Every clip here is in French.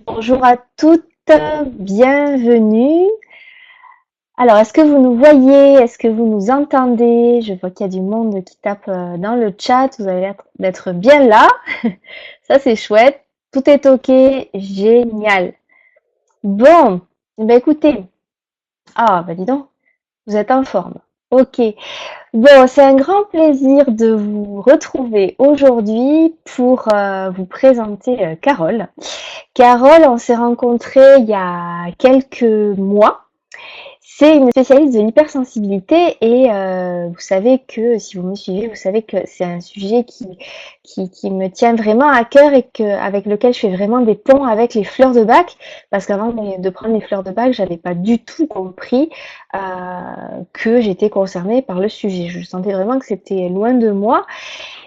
Bonjour à toutes, bienvenue. Alors, est-ce que vous nous voyez? Est-ce que vous nous entendez? Je vois qu'il y a du monde qui tape dans le chat. Vous avez l'air d'être bien là. Ça, c'est chouette. Tout est OK. Génial. Bon, ben écoutez. Ah, ben dis donc, vous êtes en forme. OK. Bon, c'est un grand plaisir de vous retrouver aujourd'hui pour vous présenter Carole. Carole, on s'est rencontrés il y a quelques mois. C'est une spécialiste de l'hypersensibilité et vous savez que, si vous me suivez, vous savez que c'est un sujet qui me tient vraiment à cœur et avec lequel je fais vraiment des ponts avec les fleurs de bac. Parce qu'avant de prendre les fleurs de bac, j'avais pas du tout compris que j'étais concernée par le sujet. Je sentais vraiment que c'était loin de moi.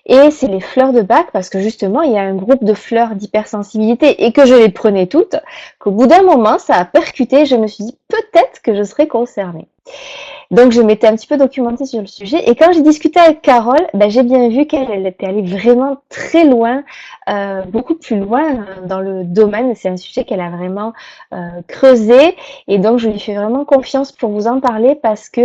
Et c'est les fleurs de bac parce que justement, il y a un groupe de fleurs d'hypersensibilité et que je les prenais toutes, qu'au bout d'un moment, ça a percuté. Je me suis dit peut-être que je serais concernée. Donc je m'étais un petit peu documentée sur le sujet et quand j'ai discuté avec Carole, ben, j'ai bien vu qu'elle était allée vraiment très loin, beaucoup plus loin dans le domaine. C'est un sujet qu'elle a vraiment creusé et donc je lui fais vraiment confiance pour vous en parler parce que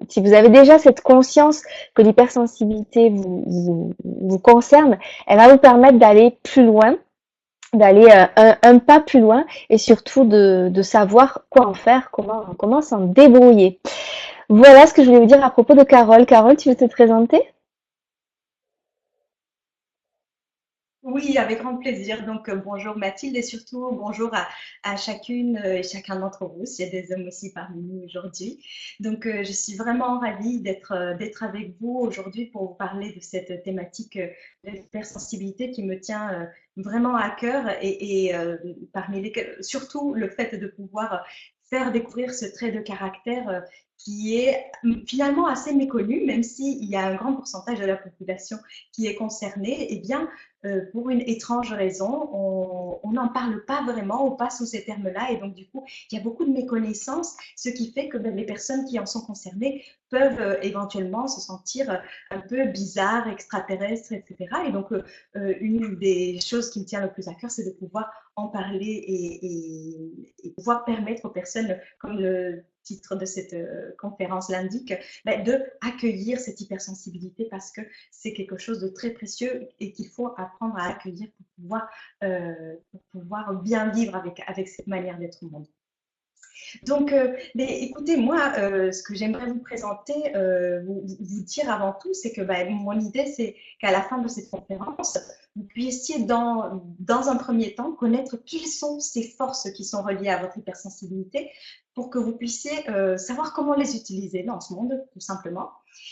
si vous avez déjà cette conscience que l'hypersensibilité vous concerne, elle va vous permettre d'aller plus loin, d'aller un pas plus loin et surtout de savoir quoi en faire, comment s'en débrouiller. Voilà ce que je voulais vous dire à propos de Carole. Carole, tu veux te présenter? Oui, avec grand plaisir. Donc, bonjour Mathilde et surtout bonjour à chacune et chacun d'entre vous, s'il y a des hommes aussi parmi nous aujourd'hui. Donc, je suis vraiment ravie d'être avec vous aujourd'hui pour vous parler de cette thématique de l'hypersensibilité qui me tient vraiment à cœur et parmi lesquels, surtout le fait de pouvoir faire découvrir ce trait de caractère qui est finalement assez méconnu, même s'il y a un grand pourcentage de la population qui est concernée. Eh bien, pour une étrange raison, on n'en parle pas vraiment, on passe sous ces termes-là et donc du coup, il y a beaucoup de méconnaissances, ce qui fait que les personnes qui en sont concernées peuvent éventuellement se sentir un peu bizarres, extraterrestres, etc. Et donc, une des choses qui me tient le plus à cœur, c'est de pouvoir en parler et pouvoir permettre aux personnes, comme le titre de cette conférence l'indique, de accueillir cette hypersensibilité parce que c'est quelque chose de très précieux et qu'il faut apprendre à accueillir pour pouvoir bien vivre avec cette manière d'être au monde. Donc, mais écoutez, moi, ce que j'aimerais vous présenter, vous dire avant tout, c'est que mon idée, c'est qu'à la fin de cette conférence, vous puissiez, dans un premier temps, connaître quelles sont ces forces qui sont reliées à votre hypersensibilité pour que vous puissiez savoir comment les utiliser dans ce monde, tout simplement.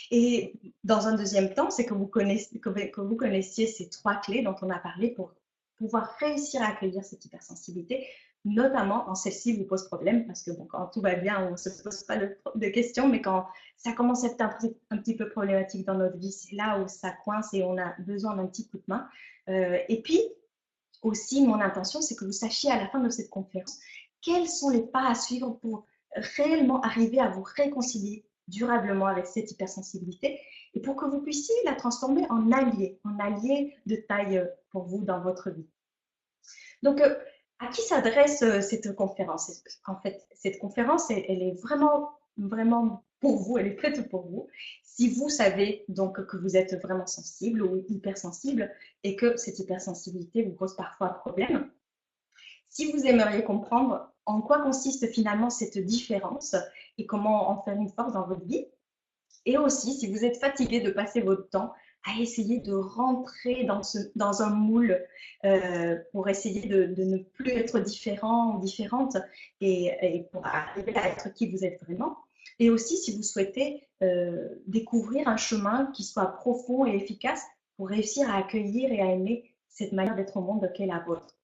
Et dans un deuxième temps, c'est que vous connaissiez ces trois clés dont on a parlé pour pouvoir réussir à accueillir cette hypersensibilité, notamment quand celle-ci vous pose problème, parce que bon, quand tout va bien, on ne se pose pas de questions, mais quand ça commence à être un petit peu problématique dans notre vie, c'est là où ça coince et on a besoin d'un petit coup de main. Et puis, aussi, mon intention, c'est que vous sachiez à la fin de cette conférence quels sont les pas à suivre pour réellement arriver à vous réconcilier durablement avec cette hypersensibilité et pour que vous puissiez la transformer en allié de taille pour vous dans votre vie. Donc, à qui s'adresse cette conférence? En fait, cette conférence, elle est vraiment pour vous, elle est faite pour vous. Si vous savez donc que vous êtes vraiment sensible ou hypersensible et que cette hypersensibilité vous pose parfois problème, si vous aimeriez comprendre en quoi consiste finalement cette différence et comment en faire une force dans votre vie, et aussi, si vous êtes fatigué de passer votre temps à essayer de rentrer dans un moule pour essayer de ne plus être différent ou différente et pour arriver à être qui vous êtes vraiment. Et aussi, si vous souhaitez découvrir un chemin qui soit profond et efficace pour réussir à accueillir et à aimer cette manière d'être au monde qu'est la vôtre.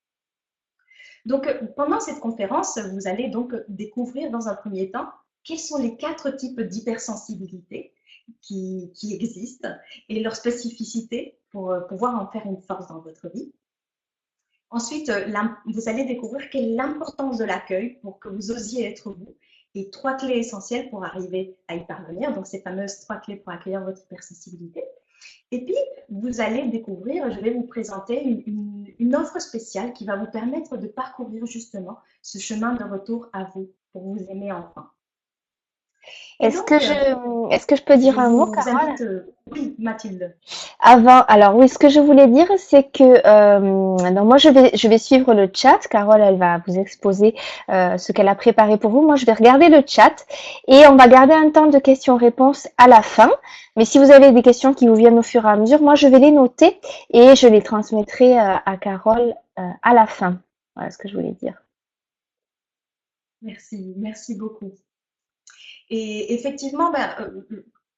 Donc, pendant cette conférence, vous allez donc découvrir dans un premier temps quels sont les quatre types d'hypersensibilité qui existent et leurs spécificités pour pouvoir en faire une force dans votre vie. Ensuite, vous allez découvrir quelle est l'importance de l'accueil pour que vous osiez être vous et trois clés essentielles pour arriver à y parvenir. Donc, ces fameuses trois clés pour accueillir votre hypersensibilité. Et puis, vous allez découvrir, je vais vous présenter une offre spéciale qui va vous permettre de parcourir justement ce chemin de retour à vous, pour vous aimer enfin. Et Est-ce que donc, est-ce que je peux je dire un mot, vous Carole? invite, oui, Mathilde. Avant, alors oui, ce que je voulais dire, c'est que donc moi je vais suivre le chat. Carole, elle va vous exposer ce qu'elle a préparé pour vous. Moi, je vais regarder le chat et on va garder un temps de questions-réponses à la fin. Mais si vous avez des questions qui vous viennent au fur et à mesure, moi je vais les noter et je les transmettrai à Carole à la fin. Voilà ce que je voulais dire. Merci, merci beaucoup. Et effectivement, ben,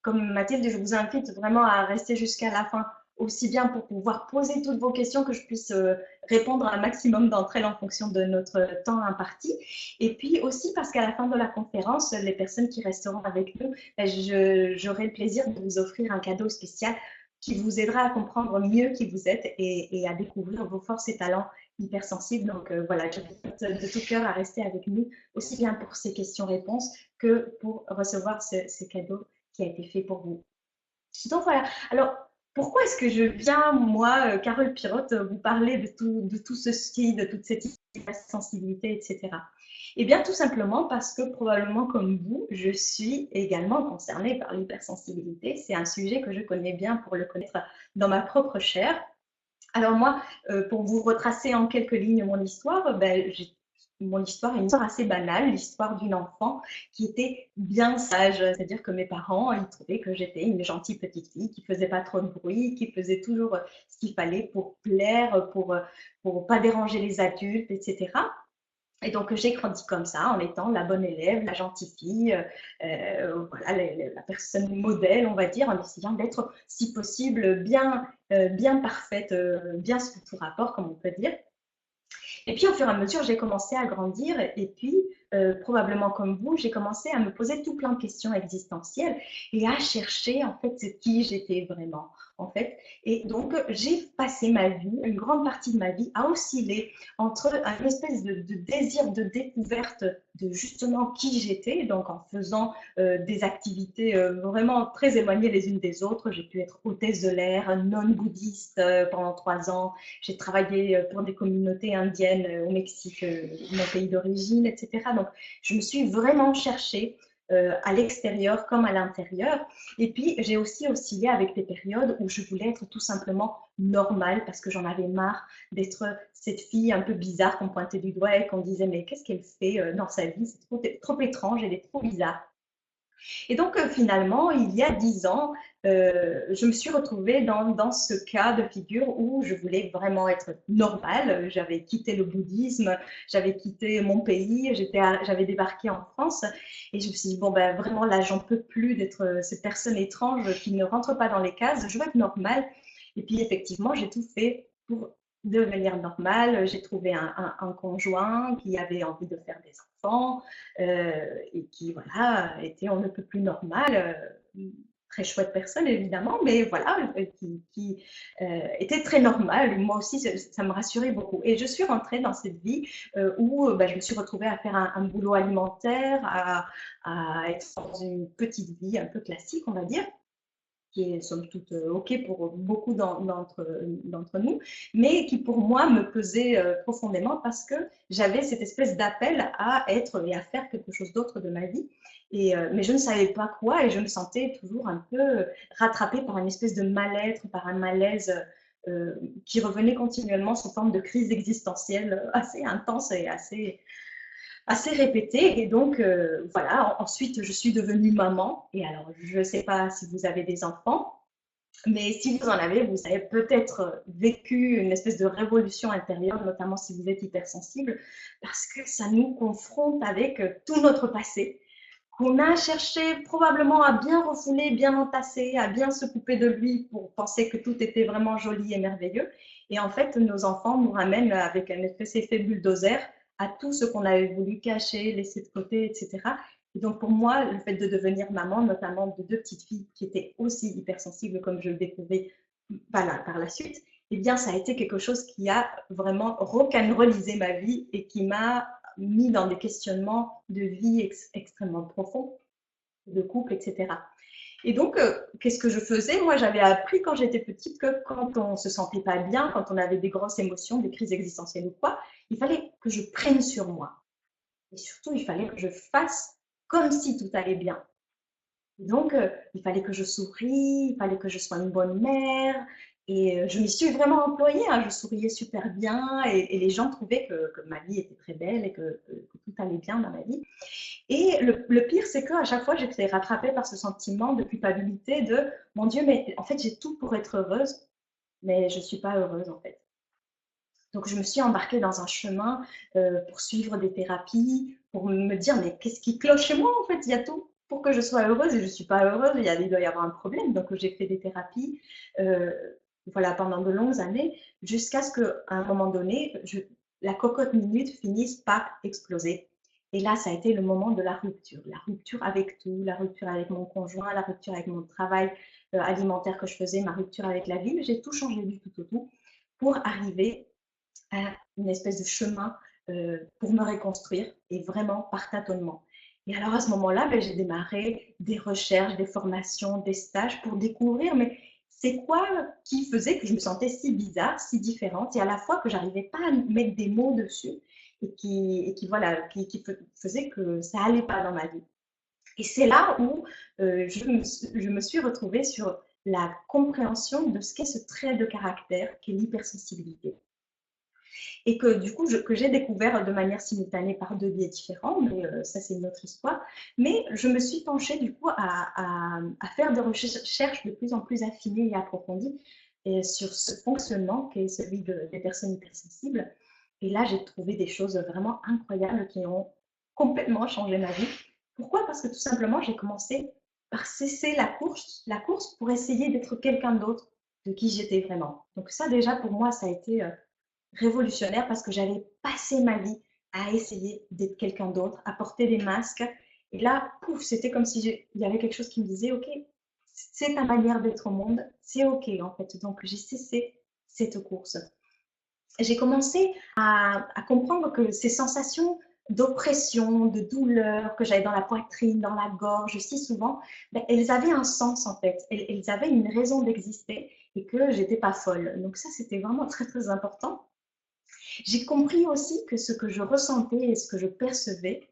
comme Mathilde, je vous invite vraiment à rester jusqu'à la fin, aussi bien pour pouvoir poser toutes vos questions, que je puisse répondre à un maximum d'entre elles en fonction de notre temps imparti. Et puis aussi parce qu'à la fin de la conférence, les personnes qui resteront avec nous, ben, j'aurai le plaisir de vous offrir un cadeau spécial qui vous aidera à comprendre mieux qui vous êtes et à découvrir vos forces et talents hypersensibles. Donc voilà, je vous invite de tout cœur à rester avec nous, aussi bien pour ces questions-réponses que pour recevoir ce cadeau qui a été fait pour vous. Donc voilà. Alors, pourquoi est-ce que je viens, moi, Carole Pirotte, vous parler de tout ceci, de toute cette sensibilité, etc. Eh bien, tout simplement parce que probablement comme vous, je suis également concernée par l'hypersensibilité. C'est un sujet que je connais bien pour le connaître dans ma propre chair. Alors moi, pour vous retracer en quelques lignes mon histoire, ben, mon histoire est une histoire assez banale, l'histoire d'une enfant qui était bien sage. C'est-à-dire que mes parents, ils trouvaient que j'étais une gentille petite fille qui faisait pas trop de bruit, qui faisait toujours ce qu'il fallait pour plaire, pour pas déranger les adultes, etc. Et donc, j'ai grandi comme ça, en étant la bonne élève, la gentille fille, voilà, la personne modèle, on va dire, en essayant d'être, si possible, bien parfaite, bien sous tout rapport, comme on peut dire. Et puis, au fur et à mesure, j'ai commencé à grandir et puis, probablement comme vous, j'ai commencé à me poser tout plein de questions existentielles et à chercher en fait qui j'étais vraiment, en fait. Et donc, j'ai passé ma vie, une grande partie de ma vie, à osciller entre une espèce de désir de découverte de justement qui j'étais, donc en faisant des activités vraiment très éloignées les unes des autres. J'ai pu être hôtesse de l'air, non-bouddhiste pendant 3 ans. J'ai travaillé pour des communautés indiennes au Mexique, mon pays d'origine, etc. Donc, je me suis vraiment cherchée à l'extérieur comme à l'intérieur. Et puis, j'ai aussi oscillé avec des périodes où je voulais être tout simplement normale parce que j'en avais marre d'être cette fille un peu bizarre qu'on pointait du doigt et qu'on disait mais qu'est-ce qu'elle fait dans sa vie, c'est trop étrange, elle est trop bizarre. Et donc, finalement, il y a 10 ans, je me suis retrouvée dans ce cas de figure où je voulais vraiment être normale. J'avais quitté le bouddhisme, j'avais quitté mon pays, j'avais débarqué en France et je me suis dit, bon, ben vraiment là, j'en peux plus d'être cette personne étrange qui ne rentre pas dans les cases, je veux être normale. Et puis, effectivement, j'ai tout fait pour devenir normale. J'ai trouvé un conjoint qui avait envie de faire des enfants et qui, voilà, était on ne peut plus normal. Très chouette personne évidemment, mais voilà, était très normale. Moi aussi, ça me rassurait beaucoup. Et je suis rentrée dans cette vie où bah, je me suis retrouvée à faire un boulot alimentaire, à être dans une petite vie un peu classique, on va dire, qui est somme toute OK pour beaucoup d'entre nous, mais qui pour moi me pesait profondément parce que j'avais cette espèce d'appel à être et à faire quelque chose d'autre de ma vie. Mais je ne savais pas quoi et je me sentais toujours un peu rattrapée par une espèce de mal-être, par un malaise qui revenait continuellement sous forme de crise existentielle assez intense et assez répété. Et donc, voilà, ensuite, je suis devenue maman. Et alors, je ne sais pas si vous avez des enfants, mais si vous en avez, vous avez peut-être vécu une espèce de révolution intérieure, notamment si vous êtes hypersensible, parce que ça nous confronte avec tout notre passé, qu'on a cherché probablement à bien refouler, bien entasser, à bien se couper de lui pour penser que tout était vraiment joli et merveilleux. Et en fait, nos enfants nous ramènent avec un espèce d'effet bulldozer à tout ce qu'on avait voulu cacher, laisser de côté, etc. Et donc pour moi, le fait de devenir maman, notamment de deux petites filles qui étaient aussi hypersensibles comme je le découvrais par la suite, eh bien ça a été quelque chose qui a vraiment rock'n'rollisé ma vie et qui m'a mis dans des questionnements de vie extrêmement profonds, de couple, etc. Et donc, qu'est-ce que je faisais? Moi, j'avais appris quand j'étais petite que quand on se sentait pas bien, quand on avait des grosses émotions, des crises existentielles ou quoi, il fallait que je prenne sur moi. Et surtout, il fallait que je fasse comme si tout allait bien. Et donc, il fallait que je sourie, il fallait que je sois une bonne mère. Et je m'y suis vraiment employée, hein. Je souriais super bien et les gens trouvaient que ma vie était très belle et que tout allait bien dans ma vie. Et le pire, c'est qu'à chaque fois, j'étais rattrapée par ce sentiment de culpabilité de mon Dieu, mais en fait, j'ai tout pour être heureuse, mais je ne suis pas heureuse en fait. Donc, je me suis embarquée dans un chemin pour suivre des thérapies, pour me dire, mais qu'est-ce qui cloche chez moi en fait? Il y a tout pour que je sois heureuse et je ne suis pas heureuse, il doit y avoir un problème. Donc, j'ai fait des thérapies euh, voilà, pendant de longues années, jusqu'à ce qu'à un moment donné, la cocotte minute finisse par exploser. Et là, ça a été le moment de la rupture avec tout, la rupture avec mon conjoint, la rupture avec mon travail alimentaire que je faisais, ma rupture avec la vie. J'ai tout changé du tout au tout pour arriver à une espèce de chemin pour me reconstruire et vraiment par tâtonnement. Et alors à ce moment-là, ben, j'ai démarré des recherches, des formations, des stages pour découvrir, mais c'est quoi qui faisait que je me sentais si bizarre, si différente et à la fois que j'arrivais pas à mettre des mots dessus et qui voilà, qui faisait que ça allait pas dans ma vie. Et c'est là où je me suis retrouvée sur la compréhension de ce qu'est ce trait de caractère qui est l'hypersensibilité et que du coup que j'ai découvert de manière simultanée par deux biais différents, mais ça c'est une autre histoire. Mais je me suis penchée du coup à faire des recherches de plus en plus affinées et approfondies et sur ce fonctionnement qui est celui des personnes hypersensibles. Et là, j'ai trouvé des choses vraiment incroyables qui ont complètement changé ma vie. Pourquoi? Parce que tout simplement, j'ai commencé par cesser la course pour essayer d'être quelqu'un d'autre de qui j'étais vraiment. Donc ça, déjà, pour moi, ça a été révolutionnaire parce que j'avais passé ma vie à essayer d'être quelqu'un d'autre, à porter des masques. Et là, pouf, c'était comme si il y avait quelque chose qui me disait, OK, c'est ta manière d'être au monde, c'est OK en fait. Donc j'ai cessé cette course. J'ai commencé à comprendre que ces sensations d'oppression, de douleur que j'avais dans la poitrine, dans la gorge, si souvent, ben, elles avaient un sens en fait. Elles avaient une raison d'exister et que j'étais pas folle. Donc ça, c'était vraiment très très important. J'ai compris aussi que ce que je ressentais et ce que je percevais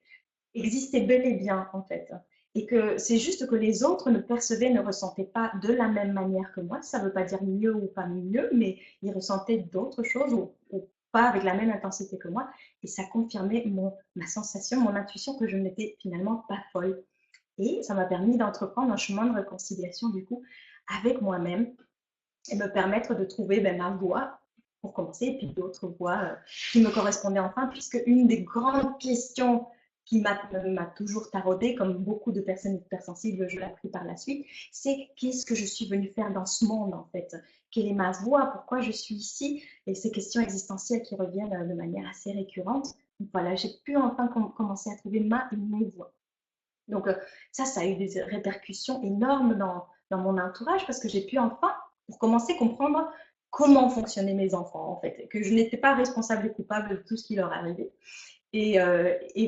existait bel et bien, en fait. Et que c'est juste que les autres ne percevaient, ne ressentaient pas de la même manière que moi. Ça ne veut pas dire mieux ou pas mieux, mais ils ressentaient d'autres choses ou pas avec la même intensité que moi. Et ça confirmait ma sensation, mon intuition que je n'étais finalement pas folle. Et ça m'a permis d'entreprendre un chemin de réconciliation, du coup, avec moi-même et me permettre de trouver ben, ma voie pour commencer, et puis d'autres voies qui me correspondaient enfin, puisque une des grandes questions qui m'a toujours taraudée, comme beaucoup de personnes hypersensibles, je l'ai appris par la suite, c'est qu'est-ce que je suis venue faire dans ce monde en fait? Quelle est ma voie? Pourquoi je suis ici? Et ces questions existentielles qui reviennent de manière assez récurrente. Donc voilà, j'ai pu enfin commencer à trouver ma et mes voies. Donc ça a eu des répercussions énormes dans mon entourage parce que j'ai pu enfin, pour commencer, comprendre comment fonctionnaient mes enfants en fait, que je n'étais pas responsable et coupable de tout ce qui leur arrivait. Et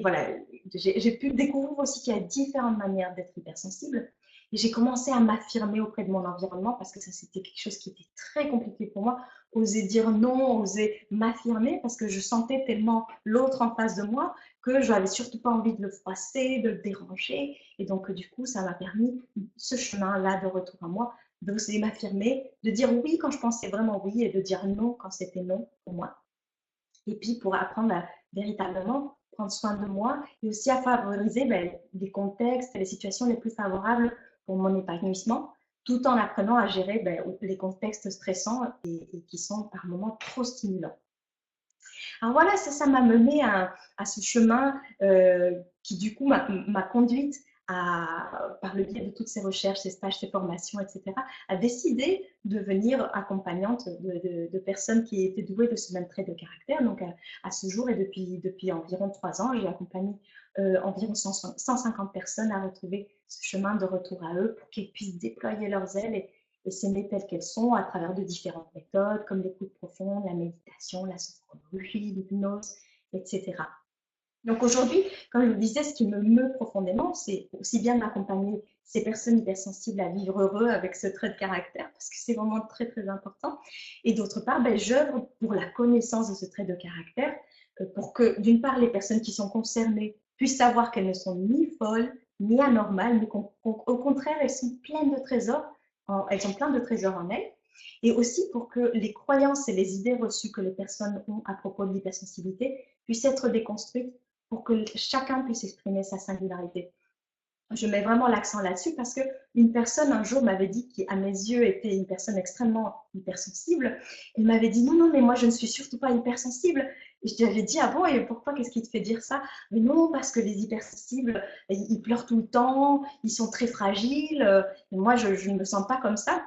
voilà, j'ai pu découvrir aussi qu'il y a différentes manières d'être hypersensible. Et j'ai commencé à m'affirmer auprès de mon environnement parce que ça, c'était quelque chose qui était très compliqué pour moi. Oser dire non, oser m'affirmer parce que je sentais tellement l'autre en face de moi que je n'avais surtout pas envie de le froisser, de le déranger. Et donc, du coup, ça m'a permis ce chemin-là de retour à moi, d'oser m'affirmer, de dire oui quand je pensais vraiment oui et de dire non quand c'était non pour moi. Et puis pour apprendre à véritablement prendre soin de moi et aussi à favoriser ben, les contextes et les situations les plus favorables pour mon épanouissement, tout en apprenant à gérer ben, les contextes stressants et qui sont par moments trop stimulants. Alors voilà, ça m'a mené à ce chemin qui du coup m'a conduite par le biais de toutes ces recherches, ces stages, ces formations, etc., à décider de devenir accompagnante de personnes qui étaient douées de ce même trait de caractère. Donc à ce jour et depuis environ 3 ans, j'ai accompagné environ 150 personnes à retrouver ce chemin de retour à eux pour qu'ils puissent déployer leurs ailes et s'aimer telles qu'elles sont à travers de différentes méthodes comme l'écoute profonde, la méditation, la sophrologie, l'hypnose, etc. Donc aujourd'hui, comme je vous disais, ce qui me meut profondément, c'est aussi bien d'accompagner ces personnes hypersensibles à vivre heureux avec ce trait de caractère, parce que c'est vraiment très très important. Et d'autre part, ben, j'œuvre pour la connaissance de ce trait de caractère, pour que d'une part les personnes qui sont concernées puissent savoir qu'elles ne sont ni folles ni anormales, mais qu'au contraire elles sont pleines de trésors, elles ont plein de trésors en elles. Et aussi pour que les croyances et les idées reçues que les personnes ont à propos de l'hypersensibilité puissent être déconstruites pour que chacun puisse exprimer sa singularité. Je mets vraiment l'accent là-dessus parce que une personne un jour m'avait dit, qui à mes yeux était une personne extrêmement hypersensible, elle m'avait dit non, non, mais moi je ne suis surtout pas hypersensible. Et je lui avais dit ah bon, et pourquoi, qu'est-ce qui te fait dire ça? Mais non, parce que les hypersensibles, ils pleurent tout le temps, ils sont très fragiles, et moi je ne me sens pas comme ça.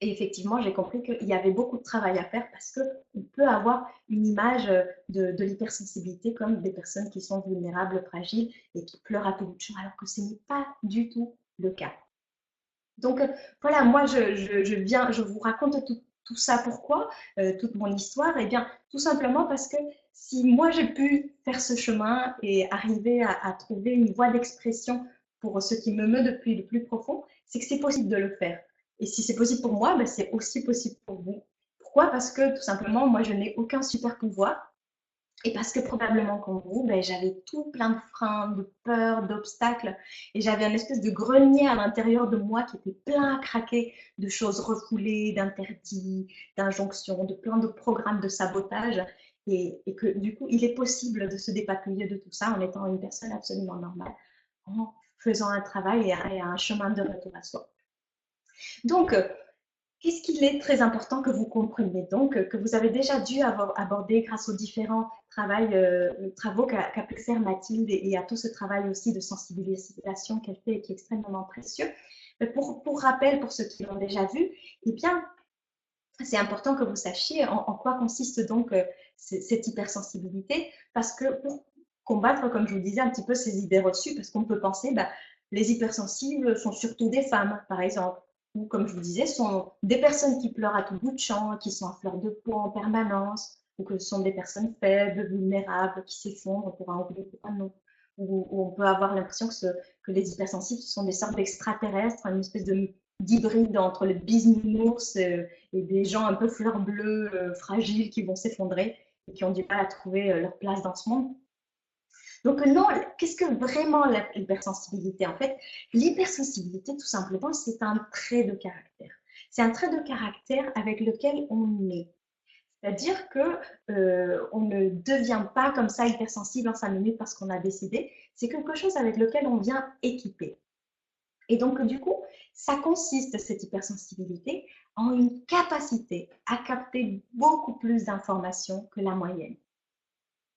Et effectivement, j'ai compris qu'il y avait beaucoup de travail à faire parce qu'on peut avoir une image de l'hypersensibilité comme des personnes qui sont vulnérables, fragiles et qui pleurent à tout bout de champ, alors que ce n'est pas du tout le cas. Donc voilà, moi je vous raconte tout ça. Pourquoi toute mon histoire? Eh bien, tout simplement parce que si moi j'ai pu faire ce chemin et arriver à trouver une voie d'expression pour ce qui me meut depuis le plus profond, c'est que c'est possible de le faire. Et si c'est possible pour moi, ben, c'est aussi possible pour vous. Pourquoi? Parce que tout simplement, moi je n'ai aucun super pouvoir. Et parce que probablement comme vous, ben, j'avais tout plein de freins, de peurs, d'obstacles. Et j'avais un espèce de grenier à l'intérieur de moi qui était plein à craquer de choses refoulées, d'interdits, d'injonctions, de plein de programmes de sabotage. Et que du coup, il est possible de se dépatouiller de tout ça en étant une personne absolument normale, en faisant un travail et un chemin de retour à soi. Donc, qu'est-ce qu'il est très important que vous compreniez donc, que vous avez déjà dû avoir abordé grâce aux différents travaux qu'a pu faire Mathilde et à tout ce travail aussi de sensibilisation qu'elle fait et qui est extrêmement précieux. Pour rappel, pour ceux qui l'ont déjà vu, eh bien, c'est important que vous sachiez en quoi consiste donc cette hypersensibilité, parce que pour combattre, comme je vous disais, un petit peu ces idées reçues, parce qu'on peut penser, bah, les hypersensibles sont surtout des femmes, par exemple, ou comme je vous disais, sont des personnes qui pleurent à tout bout de champ, qui sont à fleur de peau en permanence, ou que ce sont des personnes faibles, vulnérables, qui s'effondrent pour un oui ou pour un non. Ou on peut avoir l'impression que les hypersensibles, ce sont des sortes d'extraterrestres, une espèce d'hybride entre le bisounours et des gens un peu fleurs bleues, fragiles, qui vont s'effondrer et qui ont du mal à trouver leur place dans ce monde. Donc non, qu'est-ce que vraiment l'hypersensibilité? En fait, l'hypersensibilité, tout simplement, c'est un trait de caractère. C'est un trait de caractère avec lequel on est. C'est-à-dire que on ne devient pas comme ça hypersensible en 5 minutes parce qu'on a décidé. C'est quelque chose avec lequel on vient équiper. Et donc, du coup, ça consiste, cette hypersensibilité, en une capacité à capter beaucoup plus d'informations que la moyenne.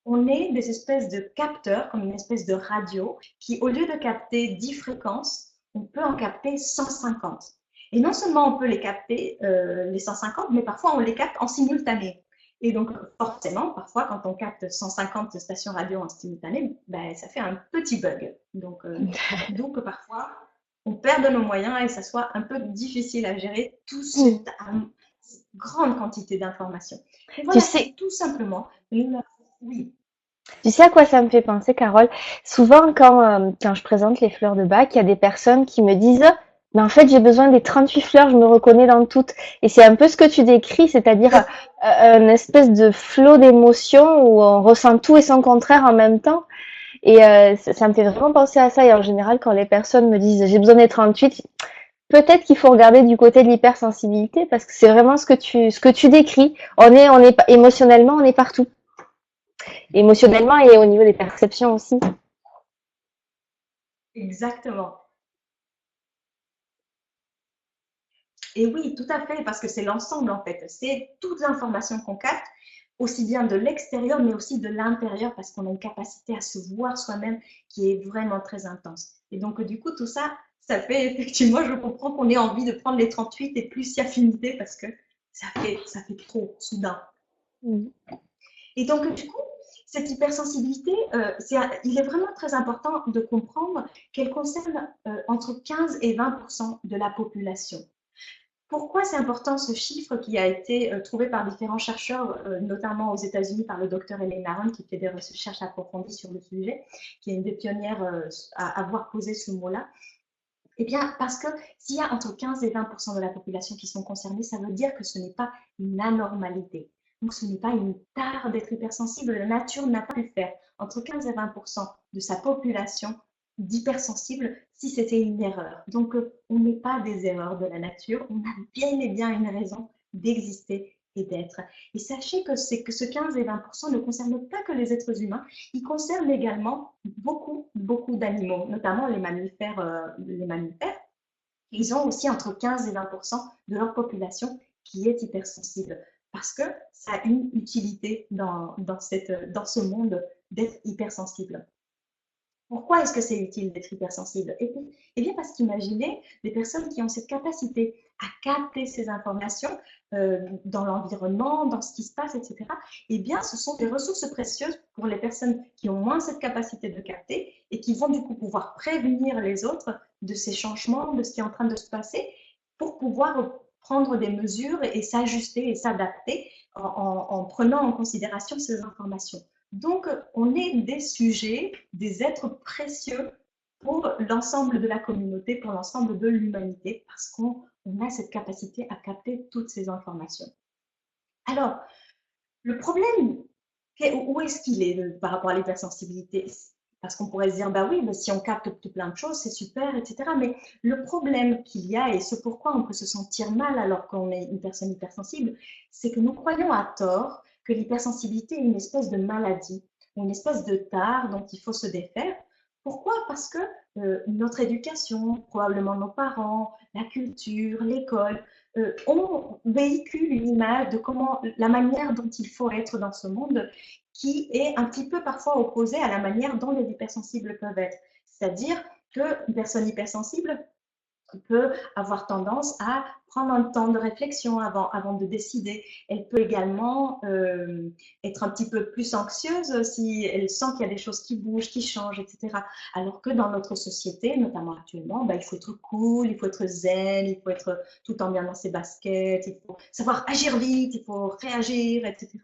On est des espèces de capteurs, comme une espèce de radio, qui, au lieu de capter 10 fréquences, on peut en capter 150. Et non seulement on peut les capter, les 150, mais parfois on les capte en simultané. Et donc, forcément, parfois, quand on capte 150 stations radio en simultané, ben, ça fait un petit bug. Donc parfois, on perd de nos moyens et ça soit un peu difficile à gérer cette grande quantité d'informations. Et Tu voilà, sais, c'est tout simplement oui. Tu sais à quoi ça me fait penser, Carole? Souvent, quand je présente les fleurs de bac, il y a des personnes qui me disent, mais en fait, j'ai besoin des 38 fleurs, je me reconnais dans toutes. Et c'est un peu ce que tu décris, c'est-à-dire une espèce de flot d'émotions où on ressent tout et son contraire en même temps. Et ça me fait vraiment penser à ça. Et en général, quand les personnes me disent, j'ai besoin des 38, peut-être qu'il faut regarder du côté de l'hypersensibilité parce que c'est vraiment ce que tu décris. Émotionnellement, on est partout. Émotionnellement et au niveau des perceptions aussi. Exactement. Et oui, tout à fait, parce que c'est l'ensemble en fait. C'est toute l'information qu'on capte, aussi bien de l'extérieur, mais aussi de l'intérieur, parce qu'on a une capacité à se voir soi-même qui est vraiment très intense. Et donc, du coup, tout ça, ça fait effectivement, je comprends qu'on ait envie de prendre les 38 et plus s'y affiner parce que ça fait trop soudain. Mm. Et donc, du coup, cette hypersensibilité, il est vraiment très important de comprendre qu'elle concerne entre 15 et 20% de la population. Pourquoi c'est important ce chiffre qui a été trouvé par différents chercheurs, notamment aux États-Unis par le docteur Ellen Aron qui fait des recherches approfondies sur le sujet, qui est une des pionnières à avoir posé ce mot-là. Eh bien, parce que s'il y a entre 15 et 20% de la population qui sont concernés, ça veut dire que ce n'est pas une anormalité. Donc, ce n'est pas une tare d'être hypersensible. La nature n'a pas pu faire entre 15 et 20% de sa population d'hypersensibles si c'était une erreur. Donc, on n'est pas des erreurs de la nature. On a bien et bien une raison d'exister et d'être. Et sachez que, que ce 15 et 20% ne concerne pas que les êtres humains, il concerne également beaucoup d'animaux, notamment les mammifères, Ils ont aussi entre 15 et 20% de leur population qui est hypersensible parce que ça a une utilité dans ce monde d'être hypersensible. Pourquoi est-ce que c'est utile d'être hypersensible? Eh bien, parce qu'imaginez des personnes qui ont cette capacité à capter ces informations dans l'environnement, dans ce qui se passe, etc. Eh bien, ce sont des ressources précieuses pour les personnes qui ont moins cette capacité de capter et qui vont du coup pouvoir prévenir les autres de ces changements, de ce qui est en train de se passer, pour pouvoir prendre des mesures et s'ajuster et s'adapter en prenant en considération ces informations. Donc, on est des sujets, des êtres précieux pour l'ensemble de la communauté, pour l'ensemble de l'humanité, parce qu'on a cette capacité à capter toutes ces informations. Alors, le problème, où est-ce qu'il est par rapport à l'hypersensibilité? Parce qu'on pourrait se dire, bah oui, mais si on capte tout plein de choses, c'est super, etc. Mais le problème qu'il y a, et ce pourquoi on peut se sentir mal alors qu'on est une personne hypersensible, c'est que nous croyons à tort que l'hypersensibilité est une espèce de maladie, ou une espèce de tare dont il faut se défaire. Pourquoi? Parce que notre éducation, probablement nos parents, la culture, l'école, on véhicule une image de comment, la manière dont il faut être dans ce monde qui est un petit peu parfois opposée à la manière dont les hypersensibles peuvent être. C'est-à-dire qu'une personne hypersensible peut avoir tendance à prendre un temps de réflexion avant de décider. Elle peut également être un petit peu plus anxieuse si elle sent qu'il y a des choses qui bougent, qui changent, etc. Alors que dans notre société, notamment actuellement, bah, il faut être cool, il faut être zen, il faut être tout en bien dans ses baskets, il faut savoir agir vite, il faut réagir, etc.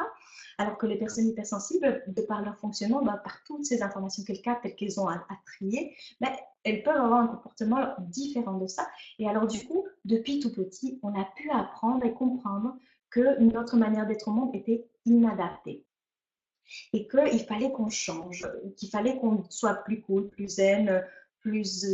Alors que les personnes hypersensibles, de par leur fonctionnement, bah, par toutes ces informations qu'elles captent et qu'elles ont à trier, bah, elles peuvent avoir un comportement différent de ça. Et alors du coup, depuis tout petit, on a pu apprendre et comprendre que notre manière d'être au monde était inadaptée et qu'il fallait qu'on change, qu'il fallait qu'on soit plus cool, plus zen, plus,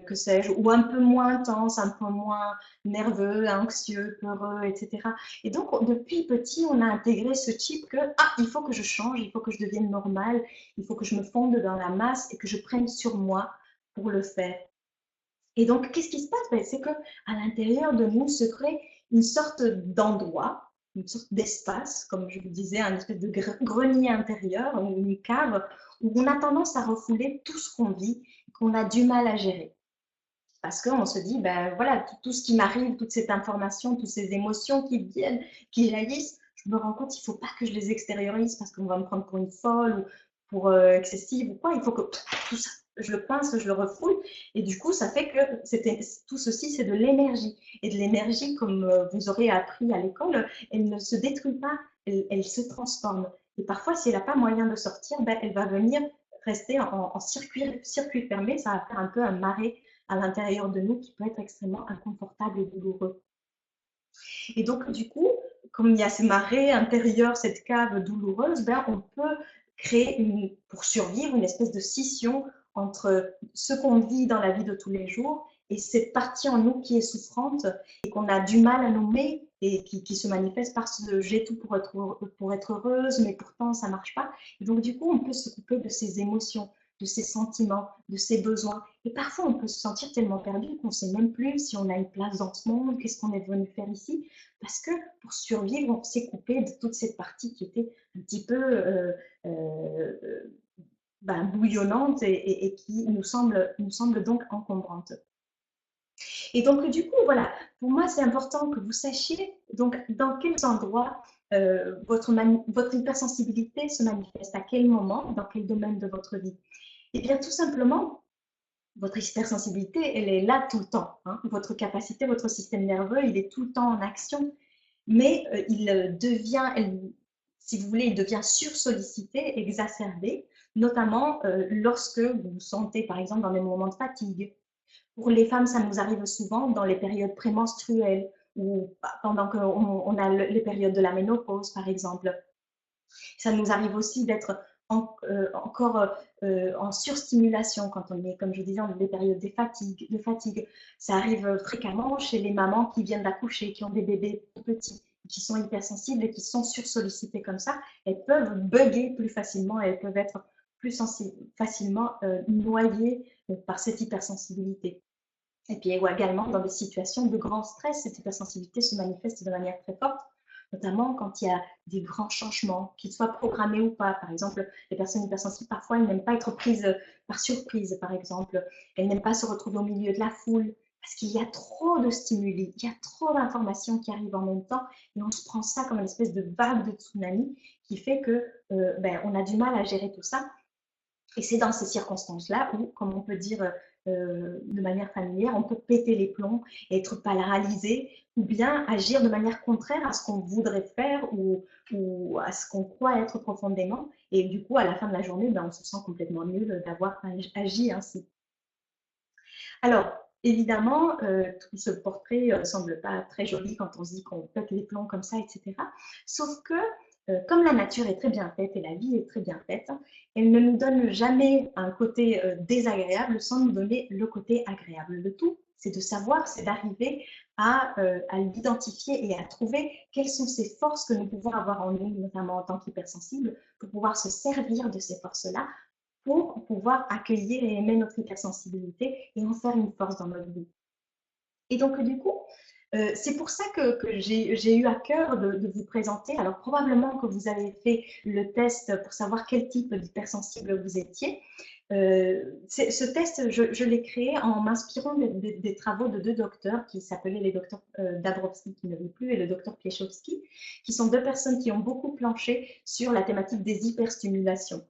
que sais-je, ou un peu moins intense, un peu moins nerveux, anxieux, peureux, etc. Et donc, depuis petit, on a intégré ce type que, ah, il faut que je change, il faut que je devienne normal, il faut que je me fonde dans la masse et que je prenne sur moi pour le faire. Et donc, qu'est-ce qui se passe? Ben, c'est qu'à l'intérieur de nous se crée une sorte d'endroit, une sorte d'espace, comme je vous disais, un espèce de grenier intérieur ou une cave où on a tendance à refouler tout ce qu'on vit, qu'on a du mal à gérer. Parce qu'on se dit, ben voilà, tout ce qui m'arrive, toute cette information, toutes ces émotions qui viennent, qui jaillissent, je me rends compte qu'il ne faut pas que je les extériorise parce qu'on va me prendre pour une folle ou pour excessive ou quoi. Il faut que tout ça, je le pince, je le refoule. Et du coup, ça fait que tout ceci, c'est de l'énergie. Et de l'énergie, comme vous aurez appris à l'école, elle ne se détruit pas, elle se transforme. Et parfois, si elle n'a pas moyen de sortir, ben, elle va venir rester en circuit fermé. Ça va faire un peu un marais à l'intérieur de nous qui peut être extrêmement inconfortable et douloureux. Et donc, du coup, comme il y a ces marées intérieures, cette cave douloureuse, ben, on peut créer, pour survivre, une espèce de scission entre ce qu'on vit dans la vie de tous les jours et cette partie en nous qui est souffrante et qu'on a du mal à nommer et qui se manifeste par ce j'ai tout pour être heureuse, mais pourtant ça marche pas. Et donc, du coup, on peut se couper de ces émotions, de ses sentiments, de ses besoins. Et parfois, on peut se sentir tellement perdu qu'on ne sait même plus si on a une place dans ce monde, qu'est-ce qu'on est venu faire ici. Parce que pour survivre, on s'est coupé de toute cette partie qui était un petit peu bouillonnante et qui nous semble donc encombrante. Et donc, du coup, voilà, pour moi, c'est important que vous sachiez donc dans quels endroits votre hypersensibilité se manifeste, à quel moment, dans quel domaine de votre vie. Eh bien, tout simplement, Votre hypersensibilité, elle est là tout le temps, hein. Votre capacité, votre système nerveux, il est tout le temps en action, mais il devient, si vous voulez, il devient sursollicité, exacerbé, notamment lorsque vous vous sentez, par exemple, dans des moments de fatigue. Pour les femmes, ça nous arrive souvent dans les périodes prémenstruelles ou pendant qu'on on a les périodes de la ménopause, par exemple. Ça nous arrive aussi d'être encore en surstimulation quand on est, comme je disais, dans des périodes de fatigue. Ça arrive fréquemment chez les mamans qui viennent d'accoucher, qui ont des bébés petits, qui sont hypersensibles et qui sont sursollicités comme ça. Elles peuvent bugger plus facilement, elles peuvent être plus facilement noyées par cette hypersensibilité. Et puis également, dans des situations de grand stress, cette hypersensibilité se manifeste de manière très forte, notamment quand il y a des grands changements, qu'ils soient programmés ou pas. Par exemple, les personnes hypersensibles, parfois, elles n'aiment pas être prises par surprise, par exemple. Elles n'aiment pas se retrouver au milieu de la foule, parce qu'il y a trop de stimuli, il y a trop d'informations qui arrivent en même temps, et on se prend ça comme une espèce de vague de tsunami qui fait que on a du mal à gérer tout ça. Et c'est dans ces circonstances-là où, comme on peut dire de manière familière, on peut péter les plombs, être paralysé ou bien agir de manière contraire à ce qu'on voudrait faire ou à ce qu'on croit être profondément. Et du coup, à la fin de la journée, on se sent complètement nul d'avoir agi ainsi. Alors, évidemment, tout ce portrait ne semble pas très joli quand on se dit qu'on pète les plombs comme ça, etc. Sauf que, comme la nature est très bien faite et la vie est très bien faite, elle ne nous donne jamais un côté désagréable sans nous donner le côté agréable. Le tout, c'est de savoir, c'est d'arriver à l'identifier et à trouver quelles sont ces forces que nous pouvons avoir en nous, notamment en tant qu'hypersensibles, pour pouvoir se servir de ces forces-là pour pouvoir accueillir et aimer notre hypersensibilité et en faire une force dans notre vie. Et donc, du coup, c'est pour ça que j'ai eu à cœur de vous présenter. Alors, probablement que vous avez fait le test pour savoir quel type d'hypersensible vous étiez. Ce test, je l'ai créé en m'inspirant des travaux de deux docteurs qui s'appelaient les docteurs Dabrowski, qui ne vit plus, et le docteur Piechowski, qui sont deux personnes qui ont beaucoup planché sur la thématique des hyperstimulations.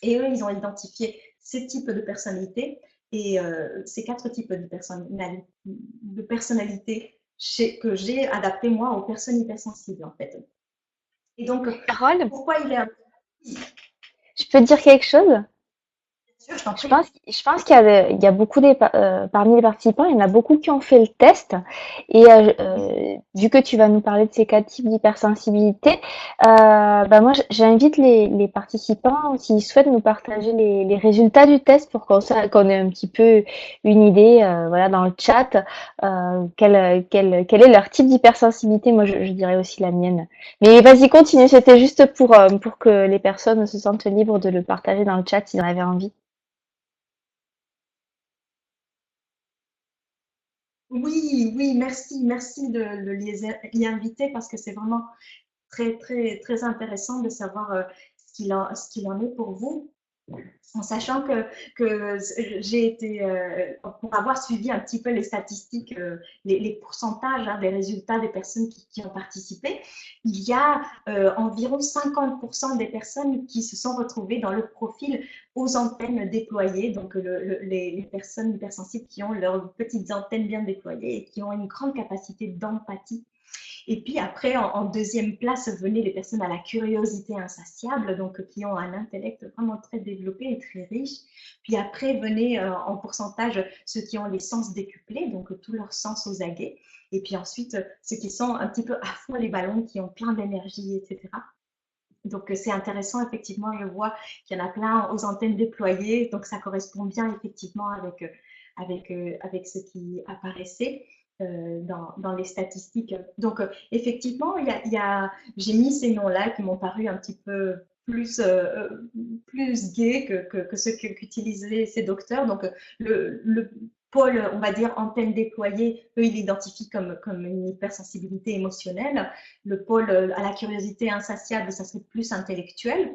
Et eux, ils ont identifié ces types de personnalités et ces quatre types de personnalités que j'ai adapté moi aux personnes hypersensibles en fait. Et donc, Carole, pourquoi il est un... je peux te dire quelque chose? Je t'en Je prie. pense il y a beaucoup parmi les participants, il y en a beaucoup qui ont fait le test. Et vu que tu vas nous parler de ces quatre types d'hypersensibilité, moi j'invite les participants, s'ils souhaitent nous partager les résultats du test pour qu'on ait un petit peu une idée, voilà, dans le chat, quel est leur type d'hypersensibilité. Moi je dirais aussi la mienne. Mais vas-y, continue. C'était juste pour que les personnes se sentent libres de le partager dans le chat s'ils en avaient envie. Oui, oui, merci, merci de y inviter parce que c'est vraiment très, très, très intéressant de savoir ce qu'il en est pour vous. En sachant que j'ai été, pour avoir suivi un petit peu les statistiques, les pourcentages des résultats des personnes qui ont participé, il y a environ 50% des personnes qui se sont retrouvées dans le profil aux antennes déployées, donc les personnes hypersensibles qui ont leurs petites antennes bien déployées et qui ont une grande capacité d'empathie. Et puis après, en deuxième place, venaient les personnes à la curiosité insatiable, donc qui ont un intellect vraiment très développé et très riche. Puis après, venaient en pourcentage ceux qui ont les sens décuplés, donc tous leurs sens aux aguets. Et puis ensuite, ceux qui sont un petit peu à fond les ballons, qui ont plein d'énergie, etc. Donc c'est intéressant, effectivement, je vois qu'il y en a plein aux antennes déployées, donc ça correspond bien effectivement avec ce qui apparaissait dans les statistiques. Donc effectivement, j'ai mis ces noms-là qui m'ont paru un petit peu plus gays que ceux qu'utilisaient ces docteurs. Donc le pôle, on va dire, antenne déployée, eux, ils l'identifient comme une hypersensibilité émotionnelle. Le pôle à la curiosité insatiable, ça serait plus intellectuel.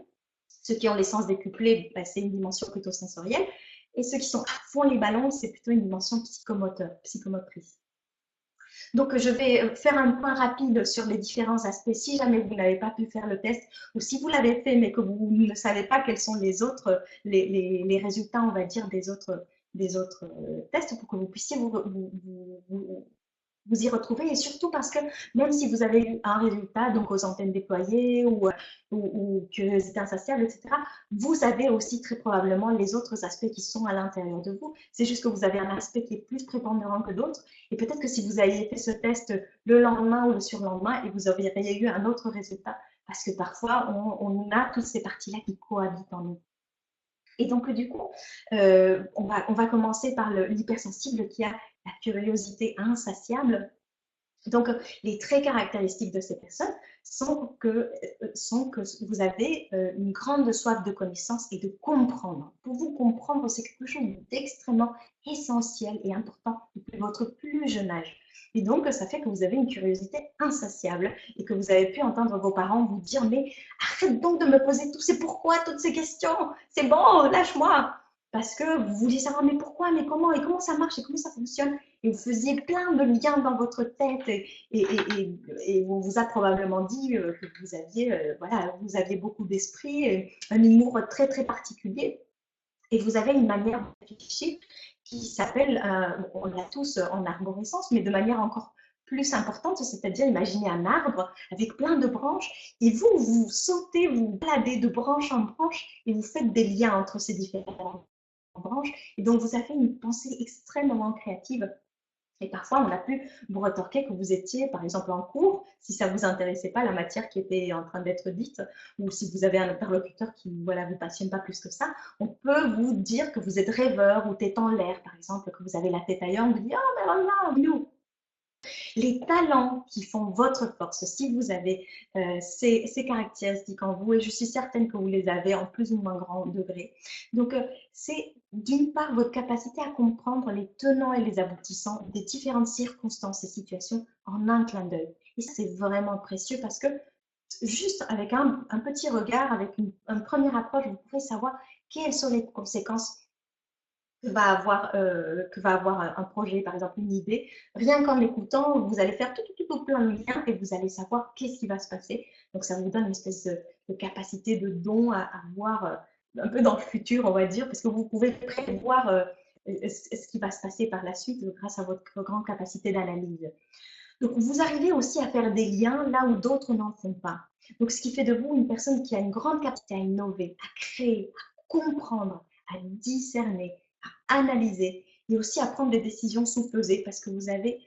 Ceux qui ont les sens décuplés, c'est une dimension plutôt sensorielle. Et ceux qui sont à fond les ballons, c'est plutôt une dimension psychomotrice. Donc, je vais faire un point rapide sur les différents aspects. Si jamais vous n'avez pas pu faire le test ou si vous l'avez fait mais que vous ne savez pas quels sont les autres, les résultats, on va dire, tests pour que vous puissiez vous y retrouver et surtout parce que même si vous avez eu un résultat, donc aux antennes déployées ou curiosité insatiable, etc., vous avez aussi très probablement les autres aspects qui sont à l'intérieur de vous. C'est juste que vous avez un aspect qui est plus prépondérant que d'autres et peut-être que si vous aviez fait ce test le lendemain ou le surlendemain et vous auriez eu un autre résultat parce que parfois on a toutes ces parties-là qui cohabitent en nous. Et donc, du coup, on va commencer par l'hypersensible qui a la curiosité insatiable. Donc, les traits caractéristiques de ces personnes sont que vous avez une grande soif de connaissance et de comprendre. Pour vous, comprendre, c'est quelque chose d'extrêmement essentiel et important depuis votre plus jeune âge. Et donc, ça fait que vous avez une curiosité insatiable et que vous avez pu entendre vos parents vous dire, mais arrête donc de me poser tous ces pourquoi, toutes ces questions, c'est bon, lâche-moi. Parce que vous vouliez savoir, mais pourquoi, mais comment ça marche et comment ça fonctionne. Et vous faisiez plein de liens dans votre tête et on vous a probablement dit que vous aviez beaucoup d'esprit, un humour très très particulier et vous avez une manière de réfléchir qui s'appelle, on l'a tous en arborescence, mais de manière encore plus importante, c'est-à-dire imaginez un arbre avec plein de branches et vous sautez, vous baladez de branche en branche et vous faites des liens entre ces différentes branches et donc vous avez une pensée extrêmement créative. Et parfois, on a pu vous retorquer que vous étiez, par exemple, en cours, si ça ne vous intéressait pas la matière qui était en train d'être dite, ou si vous avez un interlocuteur qui ne vous passionne pas plus que ça, on peut vous dire que vous êtes rêveur ou tête en l'air, par exemple, que vous avez la tête ailleurs, on vous dit « Oh, mais voilà, nous !» Les talents qui font votre force, si vous avez ces caractéristiques en vous, et je suis certaine que vous les avez en plus ou moins grand degré, donc c'est d'une part votre capacité à comprendre les tenants et les aboutissants des différentes circonstances et situations en un clin d'œil. Et ça, c'est vraiment précieux parce que juste avec un petit regard, avec une première approche, vous pouvez savoir quelles sont les conséquences que va avoir un projet, par exemple une idée. Rien qu'en l'écoutant, vous allez faire tout plein de liens et vous allez savoir qu'est-ce qui va se passer. Donc ça vous donne une espèce de capacité de don à voir un peu dans le futur, on va dire, parce que vous pouvez prévoir ce qui va se passer par la suite grâce à votre grande capacité d'analyse. Donc vous arrivez aussi à faire des liens là où d'autres n'en font pas. Donc ce qui fait de vous une personne qui a une grande capacité à innover, à créer, à comprendre, à discerner, à analyser et aussi à prendre des décisions sous-pesées parce que vous avez,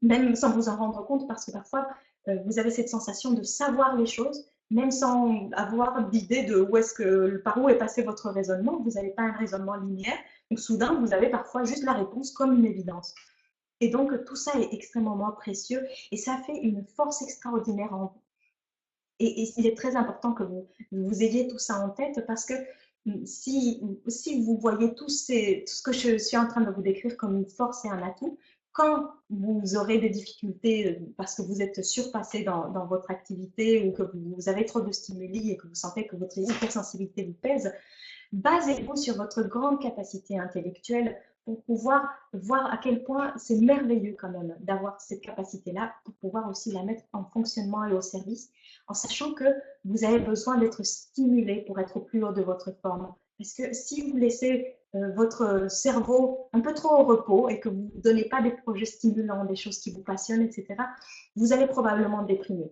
même sans vous en rendre compte, parce que parfois vous avez cette sensation de savoir les choses, même sans avoir d'idée de par où est passé votre raisonnement, vous n'avez pas un raisonnement linéaire, donc soudain vous avez parfois juste la réponse comme une évidence. Et donc tout ça est extrêmement précieux et ça fait une force extraordinaire en vous. Et il est très important que vous ayez tout ça en tête parce que si vous voyez tout ce que je suis en train de vous décrire comme une force et un atout, quand vous aurez des difficultés parce que vous êtes surpassé dans votre activité ou que vous avez trop de stimuli et que vous sentez que votre hypersensibilité vous pèse, basez-vous sur votre grande capacité intellectuelle pour pouvoir voir à quel point c'est merveilleux quand même d'avoir cette capacité-là pour pouvoir aussi la mettre en fonctionnement et au service, en sachant que vous avez besoin d'être stimulé pour être au plus haut de votre forme. Parce que si vous laissez votre cerveau un peu trop au repos et que vous ne donnez pas des projets stimulants, des choses qui vous passionnent, etc., vous allez probablement déprimer.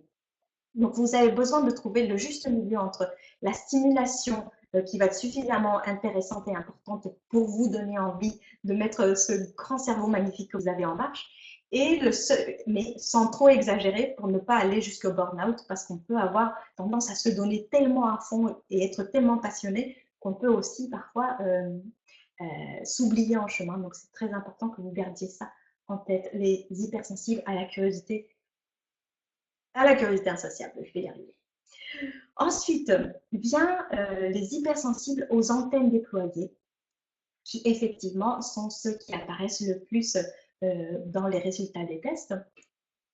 Donc, vous avez besoin de trouver le juste milieu entre la stimulation qui va être suffisamment intéressante et importante pour vous donner envie de mettre ce grand cerveau magnifique que vous avez en marche, mais sans trop exagérer pour ne pas aller jusqu'au burn-out parce qu'on peut avoir tendance à se donner tellement à fond et être tellement passionné qu'on peut aussi parfois s'oublier en chemin. Donc, c'est très important que vous gardiez ça en tête, les hypersensibles à la curiosité insatiable, je vais y arriver. Ensuite, vient les hypersensibles aux antennes déployées, qui effectivement sont ceux qui apparaissent le plus dans les résultats des tests.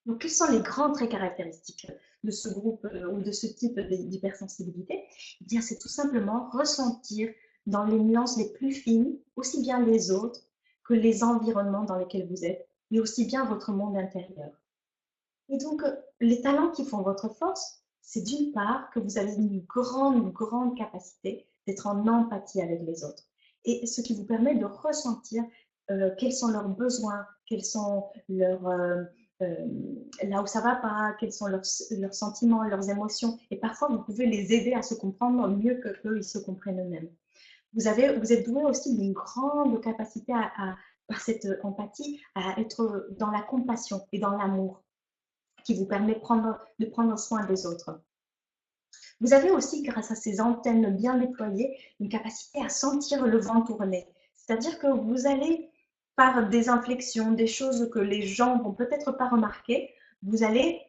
Donc, quels sont les grands traits caractéristiques de ce groupe ou de ce type d'hypersensibilité? Eh bien, c'est tout simplement ressentir dans les nuances les plus fines, aussi bien les autres que les environnements dans lesquels vous êtes, et aussi bien votre monde intérieur. Et donc, les talents qui font votre force, c'est d'une part que vous avez une grande capacité d'être en empathie avec les autres. et ce qui vous permet de ressentir quels sont leurs besoins, quels sont leurs, là où ça va pas, quels sont leurs sentiments, leurs émotions. Et parfois, vous pouvez les aider à se comprendre mieux que eux, ils se comprennent eux-mêmes. Vous êtes doué aussi d'une grande capacité par cette empathie, à être dans la compassion et dans l'amour qui vous permet de prendre soin des autres. Vous avez aussi, grâce à ces antennes bien déployées, une capacité à sentir le vent tourner. C'est-à-dire que vous allez, par des inflexions, des choses que les gens vont peut-être pas remarquer, vous allez